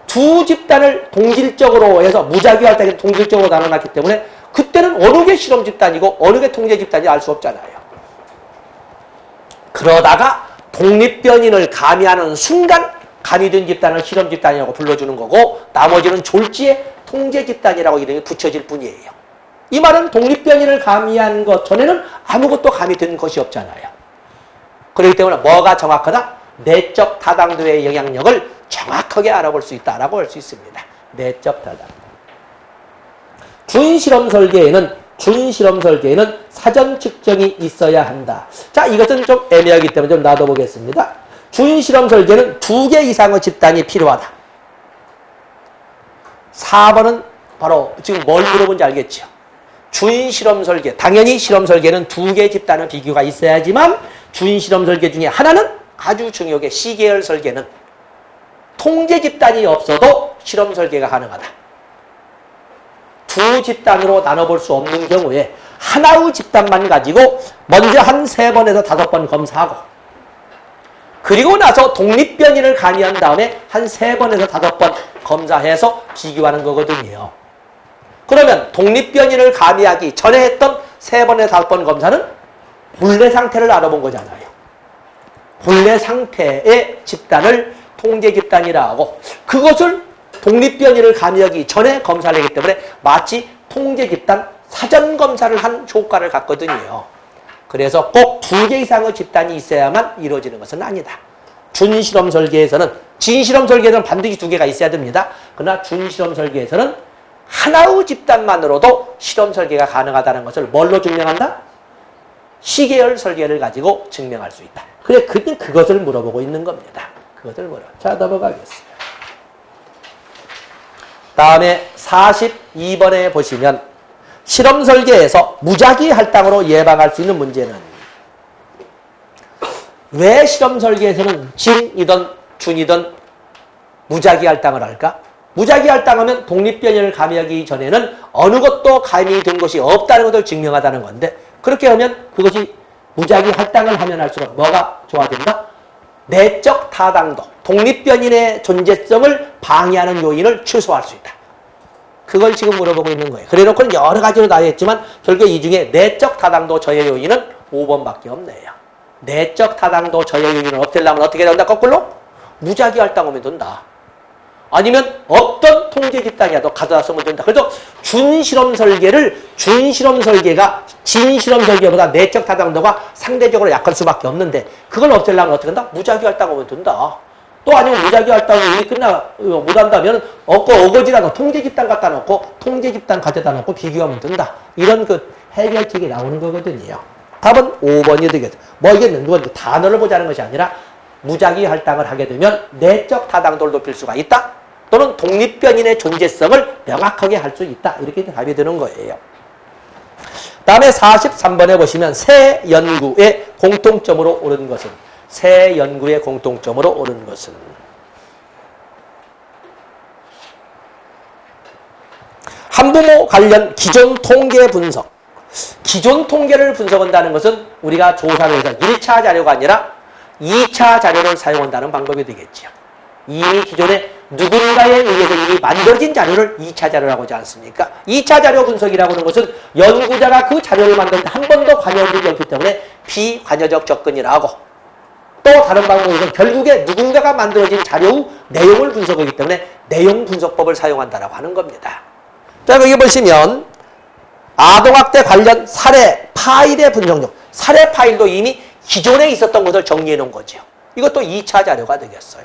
두 집단을 동질적으로 해서 무작위 할당해서 동질적으로 나눠놨기 때문에 그때는 어느 게 실험 집단이고 어느 게 통제 집단인지 알 수 없잖아요. 그러다가 독립변인을 가미하는 순간 가미된 집단을 실험 집단이라고 불러주는 거고 나머지는 졸지에 통제 집단이라고 이름이 붙여질 뿐이에요. 이 말은 독립변이를 가미한 것 전에는 아무것도 가미된 것이 없잖아요. 그렇기 때문에 뭐가 정확하다? 내적 타당도의 영향력을 정확하게 알아볼 수 있다라고 할 수 있습니다. 내적 타당도. 준실험 설계에는 사전 측정이 있어야 한다. 자, 이것은 좀 애매하기 때문에 좀 놔둬보겠습니다. 준실험 설계는 2개 이상의 집단이 필요하다. 4번은 바로 지금 뭘 물어본지 알겠죠? 준실험 설계, 당연히 실험 설계는 2개 집단의 비교가 있어야지만 준실험 설계 중에 하나는 아주 중요하게 C계열 설계는 통제 집단이 없어도 실험 설계가 가능하다. 두 집단으로 나눠볼 수 없는 경우에 하나의 집단만 가지고 먼저 한 3번에서 5번 검사하고 그리고 나서 독립변이를 가미한 다음에 한 3번에서 5번 검사해서 비교하는 거거든요. 그러면 독립변이를 가미하기 전에 했던 3번에서 5번 검사는 본래 상태를 알아본 거잖아요. 본래 상태의 집단을 통제 집단이라 하고 그것을 독립변이를 가미하기 전에 검사를 하기 때문에 마치 통제 집단 사전 검사를 한 효과를 갖거든요. 그래서 꼭 2개 이상의 집단이 있어야만 이루어지는 것은 아니다. 준실험 설계에서는 진실험 설계에서는 반드시 2개가 있어야 됩니다. 그러나 준실험 설계에서는 하나의 집단만으로도 실험 설계가 가능하다는 것을 뭘로 증명한다? C계열 설계를 가지고 증명할 수 있다. 그래, 그것을 물어보고 있는 겁니다. 그것을 자, 넘어가겠습니다. 다음에 42번에 보시면 실험 설계에서 무작위 할당으로 예방할 수 있는 문제는 왜 실험 설계에서는 진이든 준이든 무작위 할당을 할까? 무작위 할당하면 독립변이를 가미하기 전에는 어느 것도 가미된 것이 없다는 것을 증명하다는 건데 그렇게 하면 그것이 무작위 할당을 하면 할수록 뭐가 좋아진다? 내적 타당도, 독립변인의 존재성을 방해하는 요인을 최소화할 수 있다. 그걸 지금 물어보고 있는 거예요. 그래 놓고는 여러 가지로 나뉘었지만 결국 이 중에 내적 타당도 저해 요인은 5번밖에 없네요. 내적 타당도 저해 요인을 없애려면 어떻게 된다? 거꾸로? 무작위 할당하면 된다. 아니면 어떤 통제 집단이라도 가져다 쓰면 된다. 그래서 준실험 설계가 진실험 설계보다 내적 타당도가 상대적으로 약할 수밖에 없는데 그걸 없애려면 어떻게 한다? 무작위 할당하면 된다. 또 아니면 무작위 할당이 못한다면 어거지라도 통제 집단 갖다 놓고 통제 집단 가져다 놓고 비교하면 된다. 이런 그 해결책이 나오는 거거든요. 답은 5번이 되겠죠. 뭐 이게 단어를 보자는 것이 아니라 무작위 할당을 하게 되면 내적 타당도를 높일 수가 있다. 또는 독립변인의 존재성을 명확하게 할 수 있다. 이렇게 답이 되는 거예요. 다음에 43번에 보시면 새 연구의 공통점으로 옳은 것은 한부모 관련 기존 통계 분석. 기존 통계를 분석한다는 것은 우리가 조사를 해서 1차 자료가 아니라 2차 자료를 사용한다는 방법이 되겠죠. 이미 기존에 누군가에 의해서 이미 만들어진 자료를 2차 자료라고 하지 않습니까? 2차 자료 분석이라고 하는 것은 연구자가 그 자료를 만드는데 한 번도 관여되지 않기 때문에 비관여적 접근이라고 또 다른 방법은 결국에 누군가가 만들어진 자료의 내용을 분석하기 때문에 내용 분석법을 사용한다라고 하는 겁니다. 자, 여기 보시면 아동학대 관련 사례 파일의 분석력. 사례 파일도 이미 기존에 있었던 것을 정리해 놓은 거죠. 이것도 2차 자료가 되겠어요.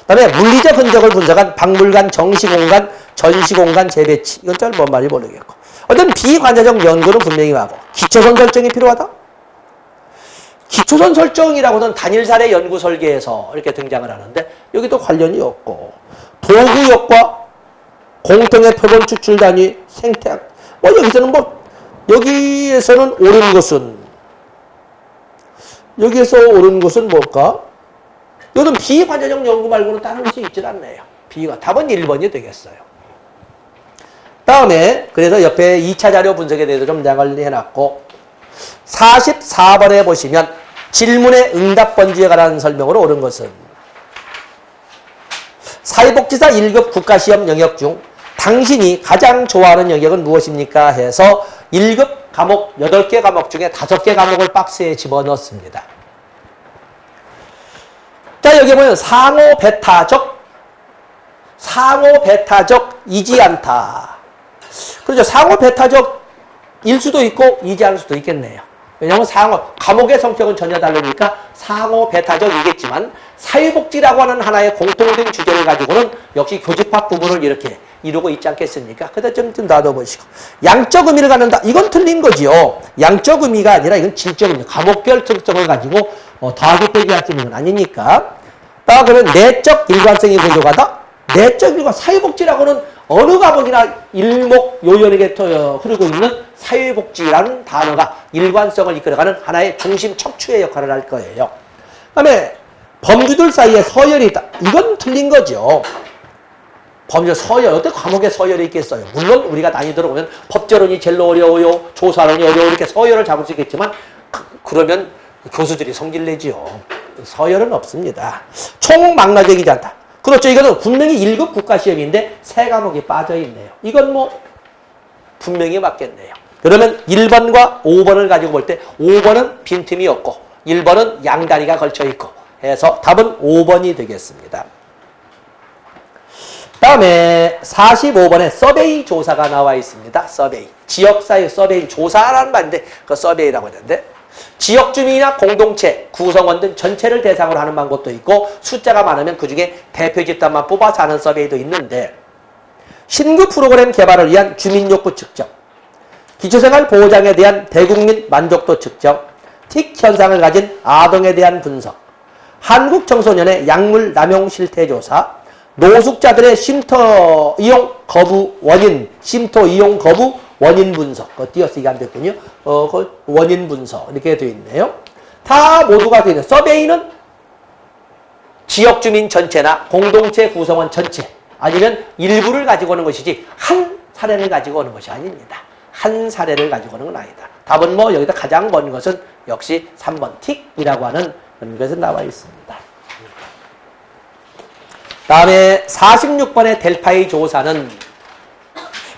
그 다음에 물리적 흔적을 분석한 박물관, 정시공간, 전시공간 재배치. 이건 잘 뭔 말이 모르겠고. 어떤 비관자적 연구는 분명히 하고 기초선 설정이 필요하다. 기초선 설정이라고는 단일 사례 연구 설계에서 이렇게 등장을 하는데 여기도 관련이 없고 도구역과 공통의 표본 추출 단위 생태학 여기서는 여기에서는 옳은 것은 여기에서 옳은 것은 뭘까? 이것은 비관자적 연구 말고는 다른 것이 있질 않네요. 답은 1번이 되겠어요. 다음에 그래서 옆에 2차 자료 분석에 대해서 좀 양을 해놨고 44번에 보시면 질문의 응답 번지에 관한 설명으로 옳은 것은 사회복지사 1급 국가시험 영역 중 당신이 가장 좋아하는 영역은 무엇입니까? 해서 1급 과목 8개 과목 중에 5개 과목을 박스에 집어넣습니다. 자, 여기 보면 상호 배타적이지 않다. 그렇죠. 상호 배타적일 수도 있고 이지 않을 수도 있겠네요. 왜냐하면 과목의 성격은 전혀 다르니까 상호 배타적이겠지만 사회복지라고 하는 하나의 공통된 주제를 가지고는 역시 교집합 부분을 이렇게 이루고 있지 않겠습니까? 그래서 좀 놔둬보시고. 양적 의미를 갖는다. 이건 틀린 거지요. 양적 의미가 아니라 이건 질적 의미. 과목별 특성을 가지고 더하기 빼기 할 수 있는 건 아니니까. 그러면 내적 일관성이 부족하다. 내적 일관, 사회복지라고는 어느 과목이나 일목 요연하게 흐르고 있는 사회복지라는 단어가 일관성을 이끌어가는 하나의 중심 척추의 역할을 할 거예요. 그 다음에 범주들 사이에 서열이 있다. 이건 틀린 거죠. 범죄 서열, 어떤 과목에 서열이 있겠어요? 물론 우리가 난이도로 보면 법제론이 제일 어려워요, 조사론이 어려워 이렇게 서열을 잡을 수 있겠지만 그러면 교수들이 성질내지요. 서열은 없습니다. 총망라적이지 않다. 그렇죠. 이거는 분명히 1급 국가시험인데 3과목이 빠져있네요. 이건 분명히 맞겠네요. 그러면 1번과 5번을 가지고 볼 때 5번은 빈틈이 없고 1번은 양다리가 걸쳐있고 해서 답은 5번이 되겠습니다. 다음에 45번에 서베이 조사가 나와 있습니다. 서베이. 지역사회 서베이 조사라는 말인데 그 서베이라고 하는데 지역 주민이나 공동체, 구성원 등 전체를 대상으로 하는 방법도 있고 숫자가 많으면 그중에 대표 집단만 뽑아서 하는 서베이도 있는데 신규 프로그램 개발을 위한 주민욕구 측정, 기초생활 보장에 대한 대국민 만족도 측정, 틱 현상을 가진 아동에 대한 분석, 한국 청소년의 약물 남용 실태 조사, 노숙자들의 쉼터 이용 거부 원인, 쉼터 이용 거부 원인 분석. 띄어쓰기 안 됐군요. 원인 분석. 이렇게 되어 있네요. 다 모두가 되어 있는. 서베이는 지역 주민 전체나 공동체 구성원 전체, 아니면 일부를 가지고 오는 것이지, 한 사례를 가지고 오는 것이 아닙니다. 한 사례를 가지고 오는 건 아니다. 답은 여기다 가장 먼 것은 역시 3번 틱이라고 하는 것에 나와 있습니다. 다음에 46번의 델파이 조사는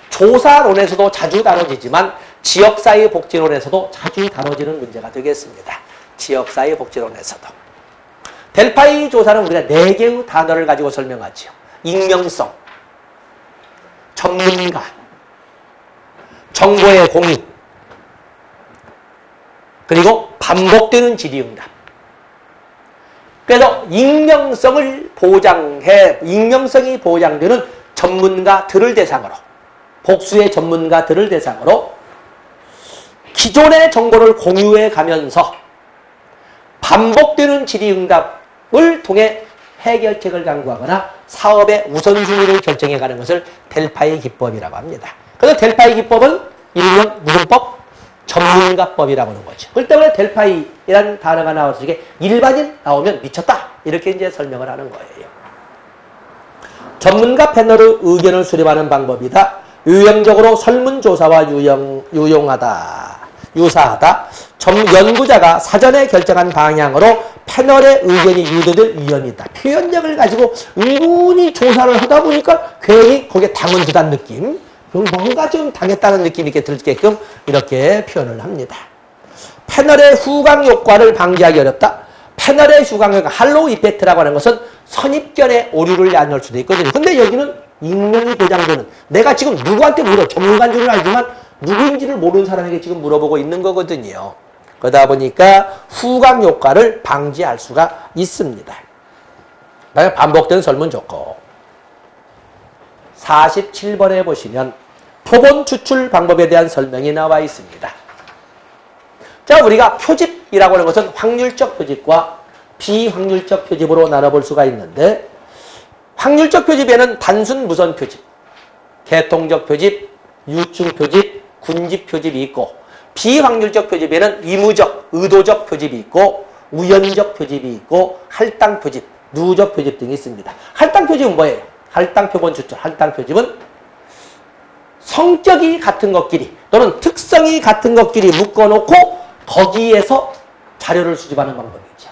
조사론에서도 자주 다뤄지지만 지역사회복지론에서도 자주 다뤄지는 문제가 되겠습니다. 지역사회복지론에서도. 델파이 조사는 우리가 4개의 단어를 가지고 설명하죠. 익명성, 전문가, 정보의 공유, 그리고 반복되는 질의응답. 그래서 익명성이 보장되는 전문가들을 대상으로, 복수의 전문가들을 대상으로 기존의 정보를 공유해 가면서 반복되는 질의응답을 통해 해결책을 강구하거나 사업의 우선순위를 결정해 가는 것을 델파이 기법이라고 합니다. 그래서 델파이 기법은 일명 무슨 법? 전문가법이라고 하는 거죠. 그렇기 때문에 델파이라는 단어가 나와서 이게 일반인 나오면 미쳤다. 이렇게 이제 설명을 하는 거예요. 전문가 패널의 의견을 수렴하는 방법이다. 유형적으로 설문조사와 유사하다. 연구자가 사전에 결정한 방향으로 패널의 의견이 유도될 위험이다. 표현력을 가지고 은근히 조사를 하다 보니까 괜히 거기에 당은 듯한 느낌, 뭔가 좀 당했다는 느낌이 이렇게 들게끔 이렇게 표현을 합니다. 패널의 후각 효과를 방지하기 어렵다. 패널의 휴강력, 할로우 이펙트라고 하는 것은 선입견의 오류를 야기할 수도 있거든요. 근데 여기는 익명이 보장되는, 내가 지금 누구한테 물어, 전문가인 줄은 알지만 누구인지를 모르는 사람에게 지금 물어보고 있는 거거든요. 그러다 보니까 후광 효과를 방지할 수가 있습니다. 반복된 설문 좋고 47번에 보시면 표본 추출 방법에 대한 설명이 나와 있습니다. 자, 우리가 표집이라고 하는 것은 확률적 표집과 비확률적 표집으로 나눠볼 수가 있는데, 확률적 표집에는 단순 무선 표집, 계통적 표집, 유충 표집, 군집 표집이 있고, 비확률적 표집에는 의무적, 의도적 표집이 있고, 우연적 표집이 있고, 할당 표집, 누적 표집 등이 있습니다. 할당 표집은 뭐예요? 할당 표본 추출, 할당 표집은 성격이 같은 것끼리 또는 특성이 같은 것끼리 묶어놓고 거기에서 자료를 수집하는 방법이죠.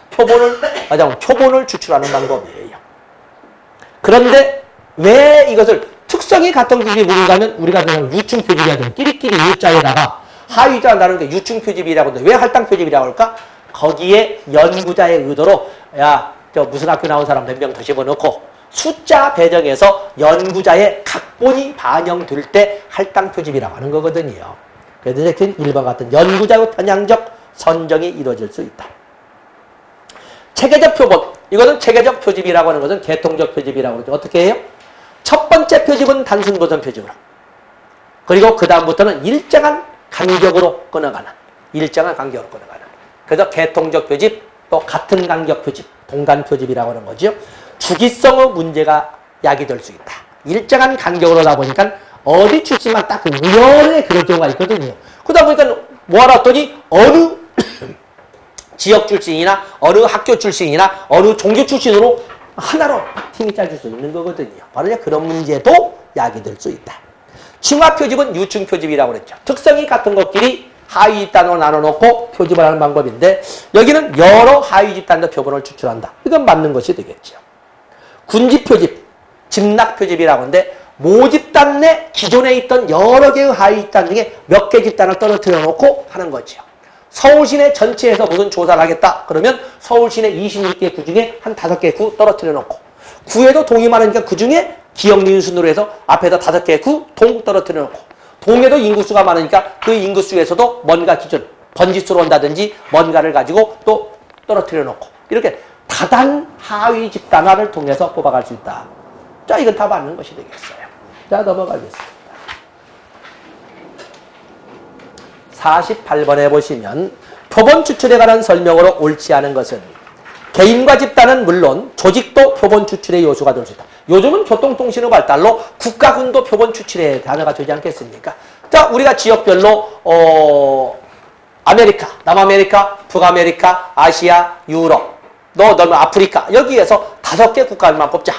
표본을 추출하는 방법이에요. 그런데 왜 이것을 특성이 같은 것끼리 묶는가 하면 우리가 그냥 유충 표집이라 하죠. 끼리끼리 U자에다가 하위자 나누는 게 유충 표집이라고 하는데 왜 할당 표집이라고 할까? 거기에 연구자의 의도로 야, 저 무슨 학교 나온 사람 몇 명 더 집어넣고 숫자 배정에서 연구자의 각본이 반영될 때 할당 표집이라고 하는 거거든요. 그래서 이제 일반 같은 연구자의 편향적 선정이 이루어질 수 있다. 체계적 표본, 이거는 체계적 표집이라고 하는 것은 계통적 표집이라고 그러죠. 어떻게 해요? 첫 번째 표집은 단순 보선 표집으로, 그리고 그 다음부터는 일정한 간격으로 끊어가는, 그래서 계통적 표집, 또 같은 간격 표집, 동간 표집이라고 하는 거죠. 주기성의 문제가 야기될 수 있다. 일정한 간격으로 하다 보니까 어디 출신만 딱 우연에 그럴 경우가 있거든요. 그러다 보니까 뭐 알았더니 어느 지역 출신이나 어느 학교 출신이나 어느 종교 출신으로 하나로 팀이 짜질 수 있는 거거든요. 바로 그런 문제도 야기될 수 있다. 층화 표집은 유층 표집이라고 그랬죠. 특성이 같은 것끼리 하위 집단으로 나눠놓고 표집을 하는 방법인데, 여기는 여러 하위 집단도 표본을 추출한다. 이건 맞는 것이 되겠죠. 군집 표집, 집락 표집이라고 하는데, 모집단 내 기존에 있던 여러 개의 하위 집단 중에 몇 개 집단을 떨어뜨려 놓고 하는 거죠. 서울시내 전체에서 무슨 조사를 하겠다 그러면 서울시내 26개 구 중에 한 5개 구 떨어뜨려 놓고, 구에도 동이 많으니까 그 중에 기억 니은 순으로 해서 앞에다 5개 구 동 떨어뜨려 놓고, 동에도 인구수가 많으니까 그 인구수에서도 뭔가 기준 번지수로 온다든지 뭔가를 가지고 또 떨어뜨려 놓고, 이렇게 다단 하위 집단화를 통해서 뽑아갈 수 있다. 자, 이건 다 맞는 것이 되겠어요. 자, 넘어가겠습니다. 48번에 보시면 표본 추출에 관한 설명으로 옳지 않은 것은, 개인과 집단은 물론 조직도 표본 추출의 요소가 될 수 있다. 요즘은 교통통신의 발달로 국가군도 표본 추출의 단어가 되지 않겠습니까? 자, 우리가 지역별로 아메리카, 남아메리카, 북아메리카, 아시아, 유럽, 너는 아프리카, 여기에서 5개 국가만 뽑자.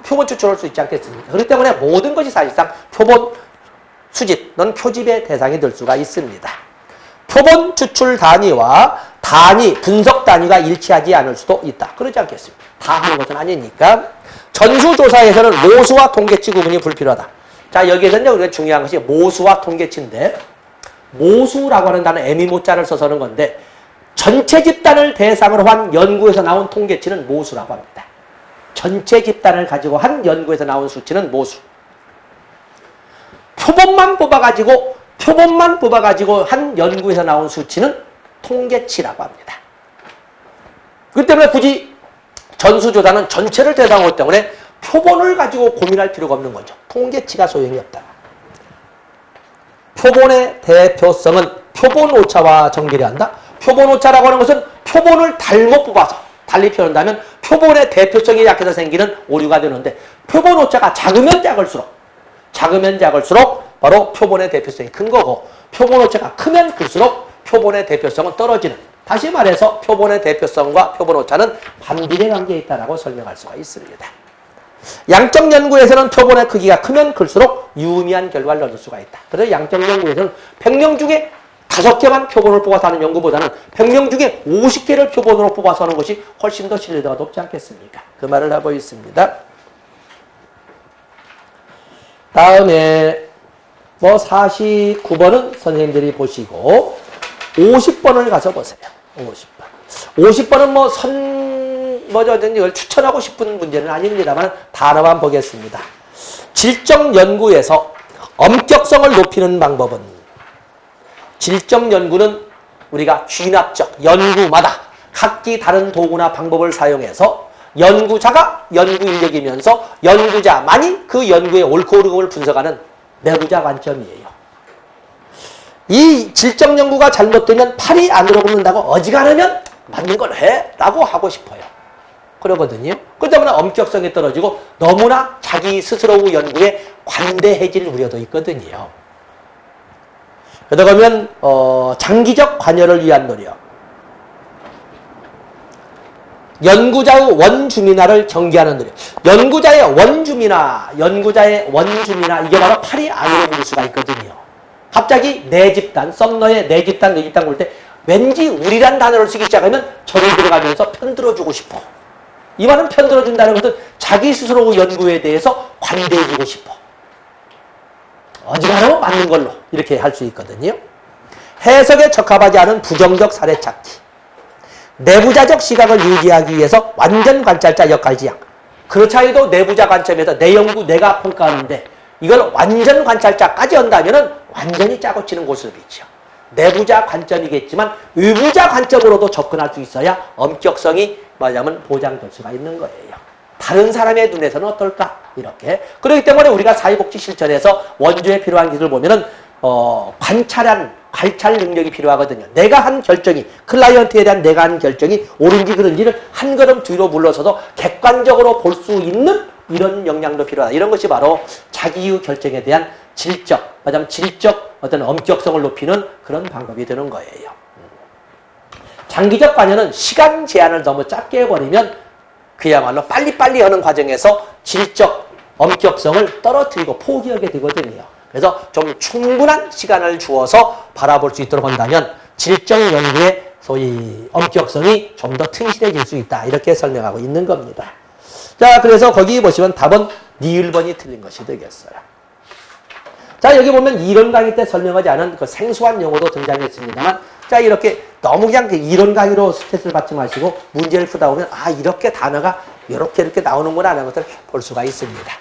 표본 추출할 수 있지 않겠습니까? 그렇기 때문에 모든 것이 사실상 표본 수집, 넌 표집의 대상이 될 수가 있습니다. 표본 추출 단위와 단위, 분석 단위가 일치하지 않을 수도 있다. 그러지 않겠습니다. 다 하는 것은 아니니까. 전수조사에서는 모수와 통계치 구분이 불필요하다. 자, 여기에서는 우리가 중요한 것이 모수와 통계치인데, 모수라고 하는 단어 애미모자를 써서 하는 건데, 전체 집단을 대상으로 한 연구에서 나온 통계치는 모수라고 합니다. 전체 집단을 가지고 한 연구에서 나온 수치는 모수. 표본만 뽑아가지고 한 연구에서 나온 수치는 통계치라고 합니다. 그렇기 때문에 굳이 전수조사는 전체를 대상으로 하기 때문에 표본을 가지고 고민할 필요가 없는 거죠. 통계치가 소용이 없다. 표본의 대표성은 표본 오차와 정비례한다. 표본 오차라고 하는 것은 표본을 잘못 뽑아서, 달리 표현한다면 표본의 대표성이 약해서 생기는 오류가 되는데, 표본 오차가 작으면 작을수록 바로 표본의 대표성이 큰 거고, 표본 오차가 크면 클수록 표본의 대표성은 떨어지는, 다시 말해서 표본의 대표성과 표본 오차는 반비례 관계에 있다고 설명할 수가 있습니다. 양적 연구에서는 표본의 크기가 크면 클수록 유의미한 결과를 얻을 수가 있다. 그래서 양적 연구에서는 100명 중에 5개만 표본을 뽑아서 하는 연구보다는 100명 중에 50개를 표본으로 뽑아서 하는 것이 훨씬 더 신뢰도가 높지 않겠습니까? 그 말을 하고 있습니다. 다음에 49번은 선생님들이 보시고 50번을 가서 보세요. 50번. 50번은 이걸 추천하고 싶은 문제는 아닙니다만 단어만 보겠습니다. 질적 연구에서 엄격성을 높이는 방법은 질적 연구는 우리가 귀납적 연구마다 각기 다른 도구나 방법을 사용해서 연구자가 연구 인력이면서 연구자만이 그 연구의 옳고 그름을 분석하는 내부자 관점이에요. 이 질적 연구가 잘못되면 팔이 안으로 굽는다고 어지간하면 맞는 걸 해 라고 하고 싶어요. 그러거든요. 그러다 보면 엄격성이 떨어지고 너무나 자기 스스로 연구에 관대해질 우려도 있거든요. 그러다 보면 장기적 관여를 위한 노력, 연구자의 원주민화를 전개하는 노력. 연구자의 원주민화 이게 바로 팔이 안으로 굴 수가 있거든요. 갑자기 내 집단, 썸너의 내 집단 볼 때 왠지 우리란 단어를 쓰기 시작하면 저를 들어가면서 편들어주고 싶어. 이 말은 편들어준다는 것은 자기 스스로 연구에 대해서 관대해지고 싶어. 어지간하면 맞는 걸로 이렇게 할 수 있거든요. 해석에 적합하지 않은 부정적 사례 찾기. 내부자적 시각을 유지하기 위해서 완전 관찰자 역할 지향. 그렇지 않아도 내부자 관점에서 내 연구 내가 평가하는데 이걸 완전 관찰자까지 한다면 완전히 짜고 치는 고스톱이죠. 내부자 관점이겠지만 외부자 관점으로도 접근할 수 있어야 엄격성이 뭐냐면 보장될 수가 있는 거예요. 다른 사람의 눈에서는 어떨까? 이렇게. 그렇기 때문에 우리가 사회복지 실천에서 원조에 필요한 기술을 보면은 관찰 능력이 필요하거든요. 내가 한 결정이, 클라이언트에 대한 내가 한 결정이 옳은지 그른지를 한 걸음 뒤로 물러서서 객관적으로 볼 수 있는 이런 역량도 필요하다. 이런 것이 바로 자기의 결정에 대한 질적 어떤 엄격성을 높이는 그런 방법이 되는 거예요. 장기적 관여는 시간 제한을 너무 짧게 해버리면 그야말로 빨리빨리 하는 과정에서 질적 엄격성을 떨어뜨리고 포기하게 되거든요. 그래서 좀 충분한 시간을 주어서 바라볼 수 있도록 한다면 질적 연구의 소위 엄격성이 좀 더 튼실해질 수 있다. 이렇게 설명하고 있는 겁니다. 자, 그래서 거기 보시면 답은 니을 번이 틀린 것이 되겠어요. 자, 여기 보면 이론 강의 때 설명하지 않은 그 생소한 용어도 등장했습니다만, 자, 이렇게 너무 그냥 그 이론 강의로 스트레스를 받지 마시고 문제를 풀다 보면 이렇게 단어가 이렇게 나오는구나 하는 것을 볼 수가 있습니다.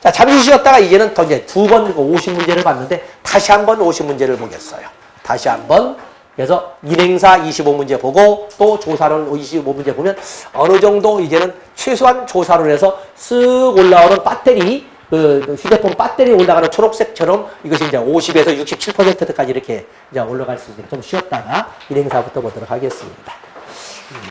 자, 잠시 쉬었다가 이제는 더 이제 두 번 50문제를 봤는데 다시 한번 50문제를 보겠어요. 다시 한번. 그래서 인행사 25문제 보고 또 조사론 25문제 보면 어느 정도 이제는 최소한 조사론에서 쓱 올라오는 배터리, 그 휴대폰 배터리 올라가는 초록색처럼 이것이 이제 50에서 67%까지 이렇게 이제 올라갈 수 있게 좀 쉬었다가 인행사부터 보도록 하겠습니다.